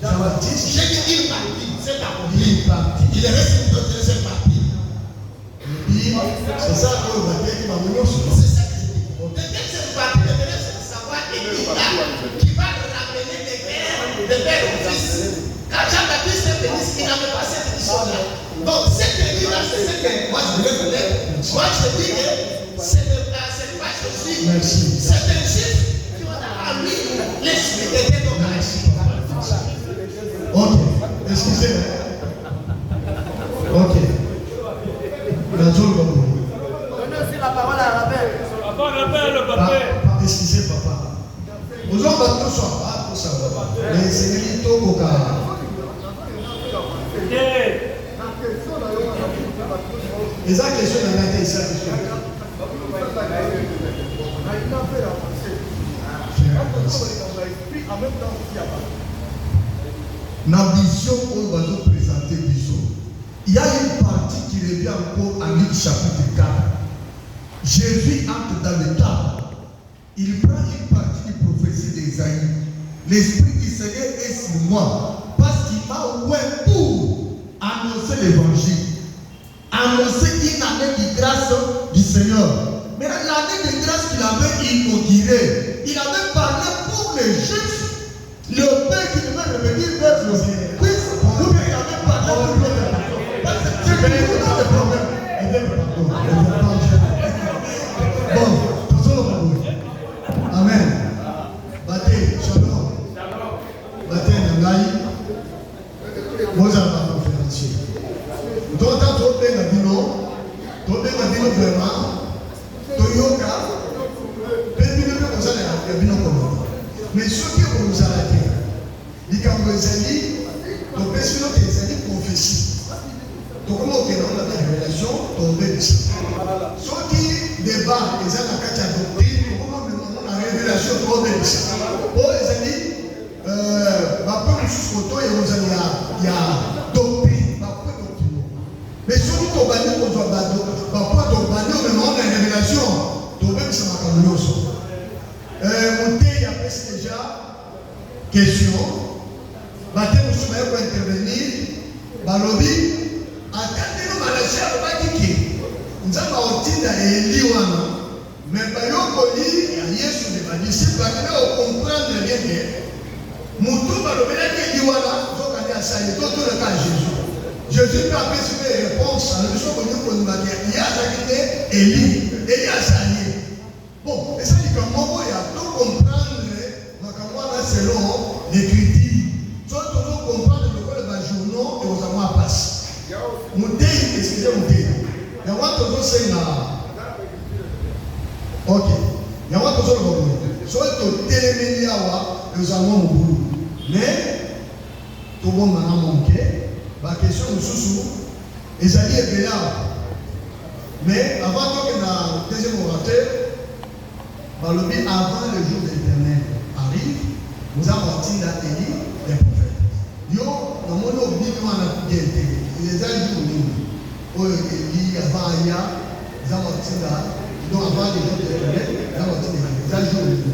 Jean-Baptiste. J'ai dit une partie, c'est accompli. Une partie. Il reste une deuxième partie. C'est ça qu'on va dire qui va venir sur nous. C'est ça que je dis. La deuxième partie, le reste de savoir Élie là, qui va ramener les pères aux fils. Quand Jean-Baptiste est venu, il n'avait pas cette mission-là. Donc, cette Élie-là, c'est ce que moi je voulais vous dire. Moi, je dis que c'est pas Jésus. Merci. C'est un juif qui a mis l'esprit de Dieu dans la vie. Ok. Excusez-moi. Ok. Donnez aussi la parole à Rabel. Excusez papa. Nous avons battu sur la pour savoir. Mais c'est lui tout au cas. Les questions dans la tête, ça la vision qu'on va nous présenter. il y a une partie qui revient encore à Luc chapitre 4. Jésus entre dans le temple. Il prend une partie du prophétie d'Ésaïe. L'Esprit du Seigneur est sur moi parce qu'il m'a ouvert pour annoncer l'évangile. Annoncer une année de grâce du Seigneur. Mais l'année de grâce qu'il avait inaugurée, il avait parlé pour les Juifs. Le Père qui devait revenir vers le Christ, il avait parlé pour les Juifs. Parce que c'est toujours le problème. Bon, tout ça, amen. Bate, shalom. Bate, nangai. Moza va conférencier. Donc, quand tu obéis la bino vraiment. Toyoka, bébé comme ça, il y a bien comment. Mais ce qui est comme ça, il y a des amis, donc bien sûr, des amis prophéties. Donc, comment on a la révélation, on veut dire ça. Ce qui débat, les amis, la doctrine, comment on a la révélation, on veut dire ça. Pour les amis, ma peur, il y a doctrine, ma peur, doctrine. Mais ce qui est banni, on doit battre. On a une révélation, même ça m'a comme l'os. Monté, il y a déjà question. Baté, nous sommes pour intervenir. Balobi, attendez-nous, Malachia, on va dire nous avons obtenu un liwana. Mais Bayokoli, il y a Yesu de Badissi, parce que là, on comprend rien que Moutou, Balobi, il y a un liwana, donc on a ça, il y a tout le cas Jésus. Jésus n'a pas fait réponse à la question que nous pouvons dire. Il y a Jacques Élie, Élie a sali. Bon, et ça dit que moi, il y a tout comprendre, selon l'écriture. Tu dois toujours comprendre le code de journaux et aux amours à passe. Moutei, excusez Moutei. Il y a un toujours c'est là. Ok. Il y a un toujours le bon. Soit tu téléménies à aux amours au boulot. Mais, tout le monde m'a manqué. La question de Soussou, Esaïe est payable. Mais avant que la deuxième orateur, avant le jour de l'Éternel arrive, nous avons dit la Élie des prophètes. Yo, dans mon nom, nous avons dit les jours où Élie, avant Aya, nous avons dit là, donc avant le jour de l'Éternel, nous avons dit les jours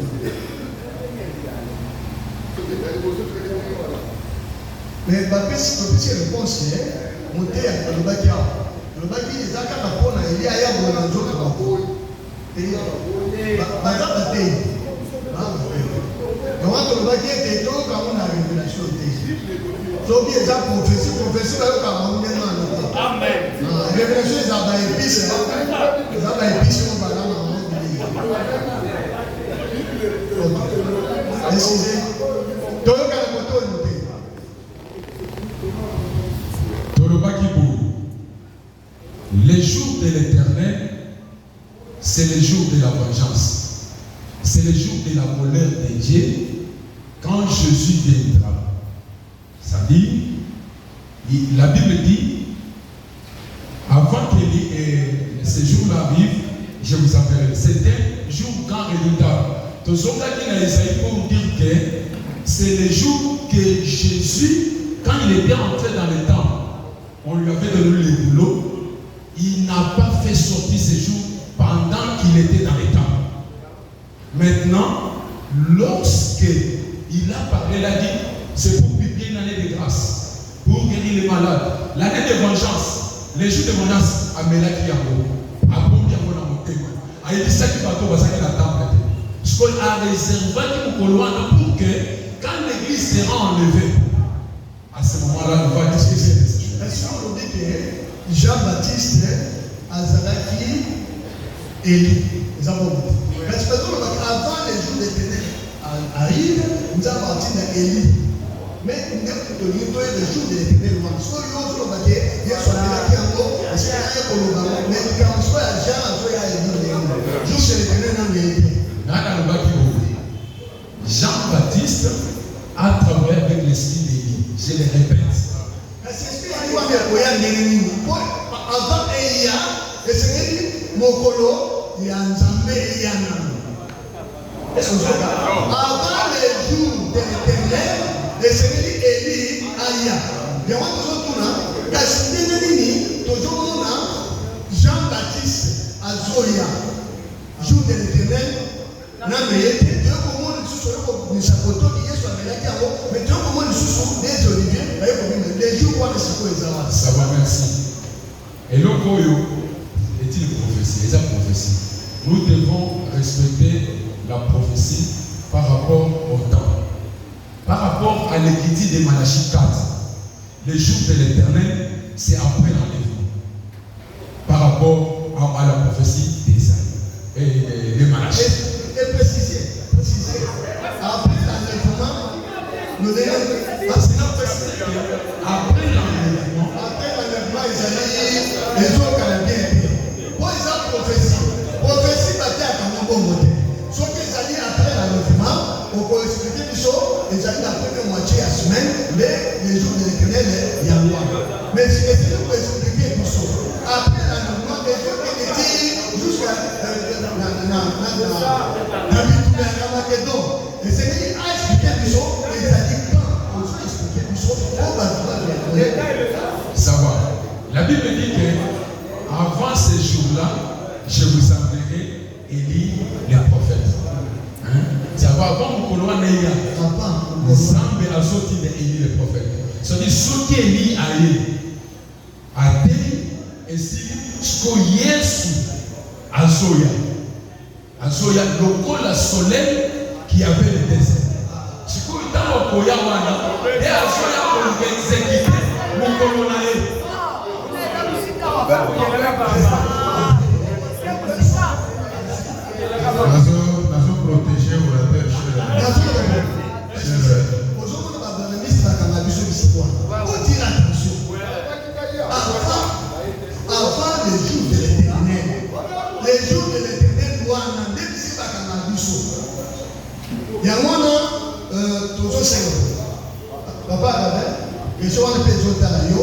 mais ma petite réponse est monter à le bac. Le bac est à Capone, il y a un bon enjeu à Capone. Et Madame Baté. Donc, le bac est tout comme on a révélation. Donc, il y a prophétie, comme on a amen. Révélation, ils ont épice. Ils ont épice, on va là. Excusez. Donc, il y a un moto. Les jours de l'Éternel, c'est les jours de la vengeance. C'est les jours de la colère de Dieu quand Jésus viendra. Ça dit, la Bible dit, avant que ces jours-là arrivent, je vous enverrai. C'est un jour grand résultat. Tout ce qui est Isaïe pour dire que c'est les jours que Jésus, quand il était entré dans le temple, on lui avait donné les boulots. Il n'a pas fait sortir ces jours pendant qu'il était dans les temple. Maintenant, lorsqu'il a parlé, il a dit, c'est pour publier une année de grâce, pour guérir les malades. L'année de vengeance, les jours de vengeance, à Melaki Yamo, à Bombiamo dans mon témoin. A dit ça qui va tomber, ça qui est la temple. Ce qu'on a réservé pour que, quand l'église sera enlevée, à ce moment-là, on va discuter de ces choses. Est-ce qu'on dit que Jean-Baptiste Azalaki Élie, nous avons dit. Parce que avant les jours d'Éternel arrivent, nous avons dit d'Élie. Mais nous avons dit que les jours de l'Éternel, nous avons dit que nous avons dit que nous avons Jean-Baptiste a travaillé avec l'esprit d'Élie. Je le répète. Avant Elia, le Seigneur Mokolo, il y a un Zambé et il y a un Nam. Avant les jours de l'Éternel, le Seigneur Élie, Aya. Il y a un autre tournant, il y a un Soya, jour de l'éternel, non mais Dieu comment le sous le chapeau qui est sur la médaille, mais Dieu comment le sous des oliviers, les jours où on est sur les amas. Ça va, merci. Et le Koyo est une prophétie, c'est une prophétie. Nous devons respecter la prophétie par rapport au temps. Par rapport à l'écriture de Malachie 4, les jours de l'éternel, c'est après l'enlèvement. Par rapport à la prophétie d'Ésaïe et de Malachie. Et préciser. Après l'enlèvement, nous devons après l'enlèvement, les autres Canadiens. Pour les prophétie battait à Kamambo Moté. Ce qu'ils allaient après l'enlèvement, on peut expliquer des choses, ils allaient la première moitié à semaine, mais les jours de l'éternel, il y a moi. Mais si les gens peuvent expliquer des choses, après l'enlèvement, les jours qui étaient jusqu'à Ramagédon. Et c'est dit à expliquer des choses, et ils allaient quand on doit expliquer des choses, on va ça va. La Bible dit que avant ces jours-là, je vous enverrai Élie les prophètes. Ça va avant mon couloir Néa. Zambe a sorti de Élie les prophètes. C'est-à-dire, ce qui Élie a dit, et si ce que Yesu a soya. Azoya loko la soleil qui avait le désert. Ce que dans le Koya Wana, et Azoya organisé qui mon colonae. Nous protéger l'orateur avant les jours de l'éternel, les jours de l'éternel, il y a un toujours c'est papa, et je vois le pétrole à yo,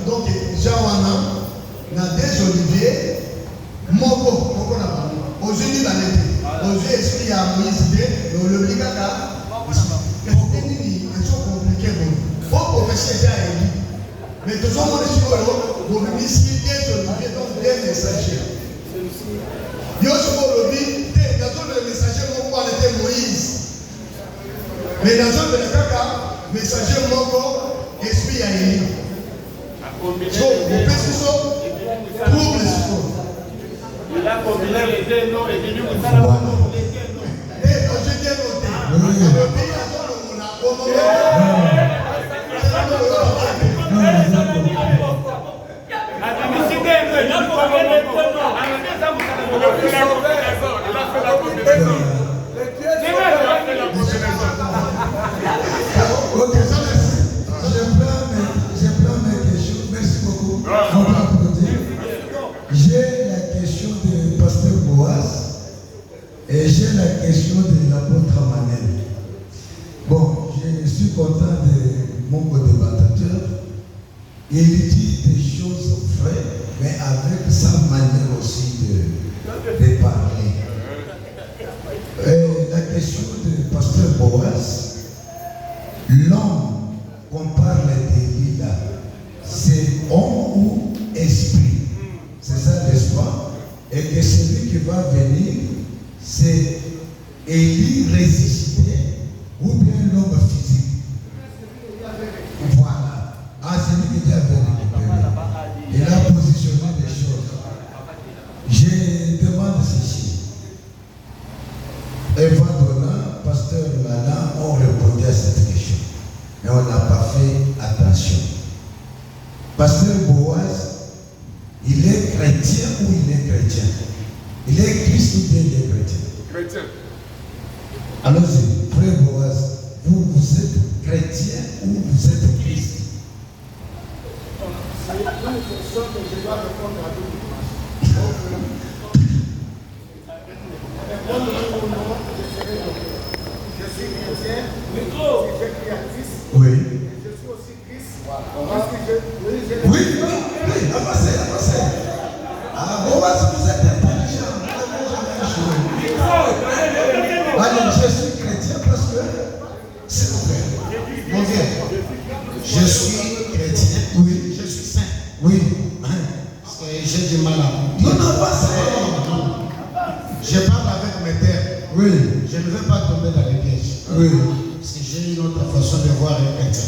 donc, Jawana, na des oliviers, Moko, aux unis aux yeux esprit à Moïse, l'obligat à c'est compliqué. Faut prophétiser déjà Élie. Mais toujours mon esprit, vous me dites des oliviers, donc des messagers. Yo, je dis, dans le messager, mon était Moïse. Mais dans le caca, messager Moko, esprit à Élie. Vous pouvez trouble il a combiné les deux noms et venu vous faire la j'ai la question de Pasteur Boaz et j'ai la question de l'apôtre Manel. Bon, je suis content de mon co-débatteur. Il dit des choses vraies, mais avec sa manière aussi de parler. La question de Pasteur Boaz, l'homme qu'on parle de là, c'est homme ou esprit? C'est ça, n'est-ce pas? Et que celui qui va venir, c'est Élie ressuscité ou bien l'homme physique. Voilà. Ah, c'est lui qui était avec lui. Il a positionné des choses. Je demande ceci. Eva Donna, pasteur Lala, ont répondu à cette question. Mais on n'a pas fait attention. Pasteur Boaz, il est chrétien ou il est chrétien? Il est Christ ou bien il est chrétien? Chrétien. Allons-y, frère Boaz, vous êtes chrétien ou vous êtes Christ? C'est une question que je dois répondre à vous. Je suis chrétien, je suis Christ. Oui. Je suis aussi Christ. Oui, avancez. Ah, Boaz, vous êtes intelligent. Allez, je suis chrétien parce que c'est mon frère. Mon frère, je suis chrétien. Oui. Je suis saint. Oui. Parce que J'ai une autre façon de voir un chrétien.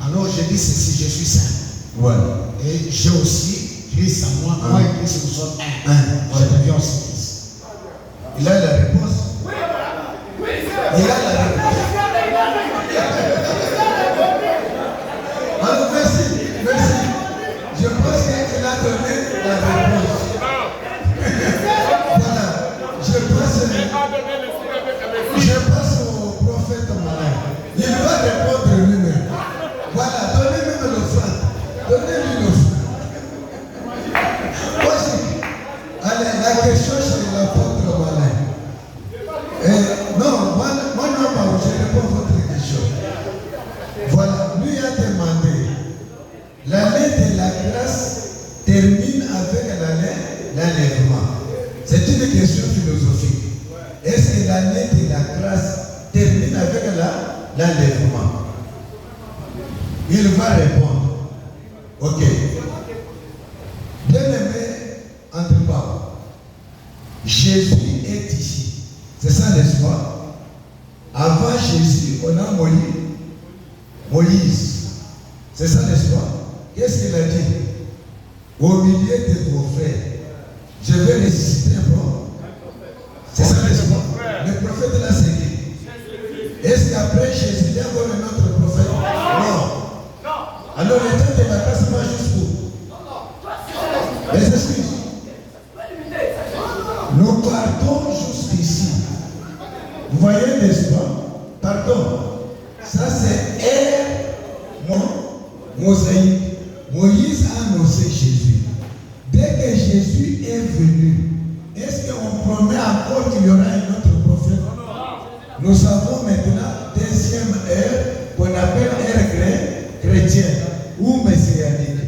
Alors je dis ceci, je suis saint. Voilà. Et j'ai aussi Christ en moi. Moi et Christ, nous sommes un. Je deviens aussi Christ. Il a la réponse. Il a la réponse. Alors, merci. Je pense qu'il a donné la réponse. Voilà. Je passe au prophète malin. Il va répondre lui-même. Voilà, donnez-lui l'offrande. Donnez-lui l'offrande. Allez, la question c'est l'apôtre malin. Non, moi non, je réponds à votre question. Voilà, lui a demandé. L'année de la grâce termine avec l'enlèvement. C'est une question philosophique. Est-ce que l'année de la grâce termine avec l'enlèvement? Il va répondre. Ok. Bien-aimé André, Jésus est ici. C'est ça, n'est-ce pas? Avant Jésus, on a Moïse. C'est ça, n'est-ce pas? Qu'est-ce qu'il a dit? Au milieu de vos frères, je vais ressusciter un peu. C'est ça, n'est-ce pas? Le prophète l'a segué. Est-ce qu'après Jésus, il y a encore un autre prophète? Non. Alors le temps de la grâce va jusqu'où? Les excuses. Nous partons jusqu'ici. Vous voyez, n'est-ce pas? Pardon. Ça, c'est ère mosaïque. Moïse a annoncé Jésus. Dès que Jésus est venu, est-ce qu'on promet encore qu'il y aura un autre prophète? Nous avons maintenant deuxième ère qu'on appelle ère chrétienne ou messianique.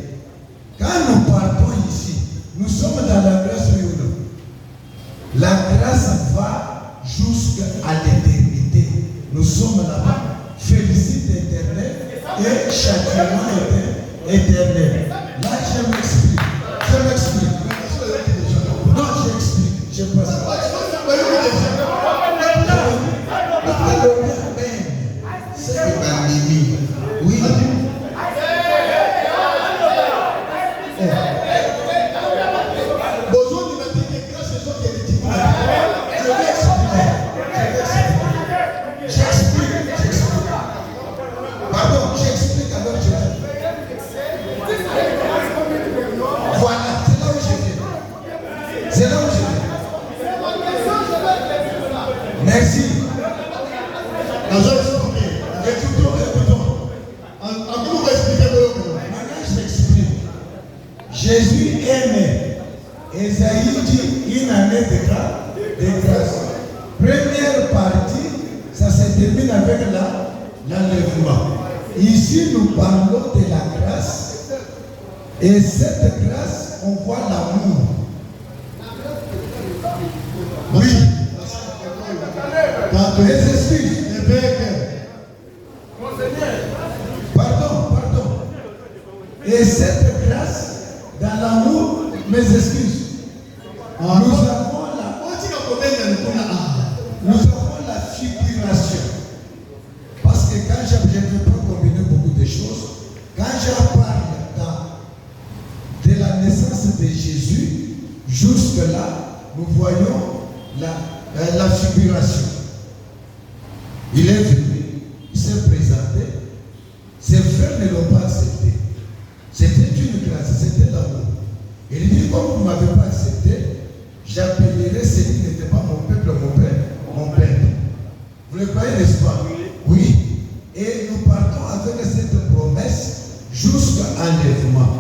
Quand nous partons ici, nous sommes dans la grâce ou non? La grâce va jusqu'à l'éternité. Nous sommes là-bas. Félicite éternel et châtiment éternel. Là, je m'explique. Non, j'explique. Je passe. C'est Bandimi. Oui. Merci. Jésus est né. Esaïe dit une année de grâce. Première partie, ça se termine avec l'enlèvement. Ici, nous parlons de la grâce. Et cette grâce, on voit l'amour. Oui. Les excuses. Pardon. Et cette grâce, dans l'amour, mes excuses. Nous avons la figuration. Parce que quand je ne peux pas combiner beaucoup de choses, quand je parle de la naissance de Jésus, jusque-là, nous voyons la figuration. Il est venu, il s'est présenté, ses frères ne l'ont pas accepté. C'était une grâce, c'était l'amour. Il dit, comme vous ne m'avez pas accepté, j'appellerai celui qui n'était pas mon peuple, mon père. Vous le croyez, n'est-ce pas? Oui. Et nous partons avec cette promesse jusqu'à l'enlèvement.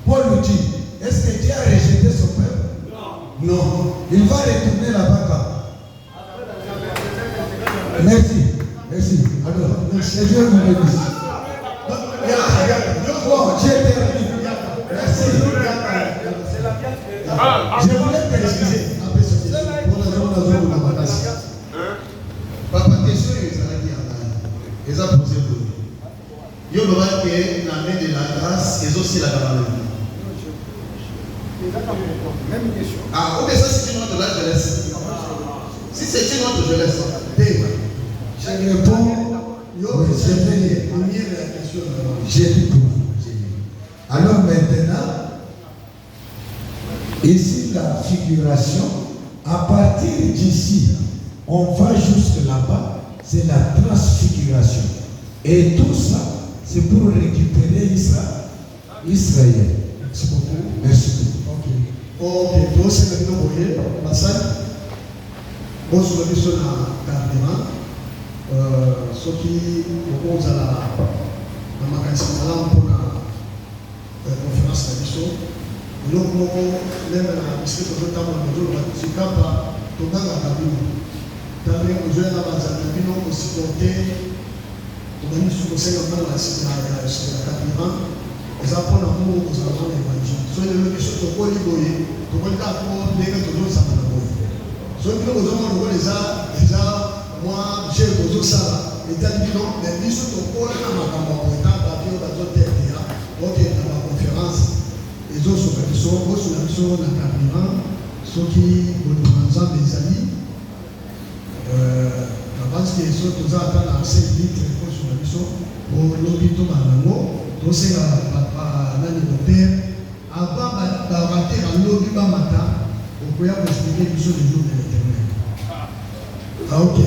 Paul nous dit, est-ce que Dieu a rejeté son peuple? Non. Il va retourner là-bas. Merci. Alors, c'est Dieu vous bénisse. J'ai terminé. Merci. Je voulais t'excuser. Papa, t'es sûr que ça va dire ils ont posé pour nous. Il y a l'année de la grâce et aussi la grâce. Même question. Ah, ok, ça c'est une autre là, je laisse. Si c'est une autre, je laisse. Je réponds je vais lire. J'ai dit pour vous. Alors maintenant, ici la figuration, à partir d'ici, on va jusque là-bas, c'est la transfiguration. Et tout ça, c'est pour récupérer Israël. Merci beaucoup. Merci beaucoup. Ok, donc c'est maintenant vous voyez, Massal, bon, sur la mission à Gardema, ce qui propose à la magasin pour la conférence de la mission. Donc, nous avons la mission de notre temps, nous avons la capa, tout le monde a Gardema. Dans les besoins de la base, nous avons aussi porté, nous avons mis sur le conseil de la Gardema. Les enfants d'amour, nous avons l'évangile. Soit les questions de quoi ils voyaient, de quoi ils apprennent, les gens qui ont ça dans la boue. Soit nous avons les gens, moi, j'ai les autres ça, et t'as dit non, mais ils sont au pôle à ma campagne, pour étant papier, dans notre terre, ok, dans la conférence, les autres sont sur la mission, dans la carrière, ceux qui ont ensemble des amis, je pense qu'ils sont tous à attendre à 5 litres sur la mission, pour l'hôpital Malango. Donc c'est l'anecdote. Avant d'arrêter à l'eau du Bamata, on peut expliquer les jours de l'éternel. Ah ok.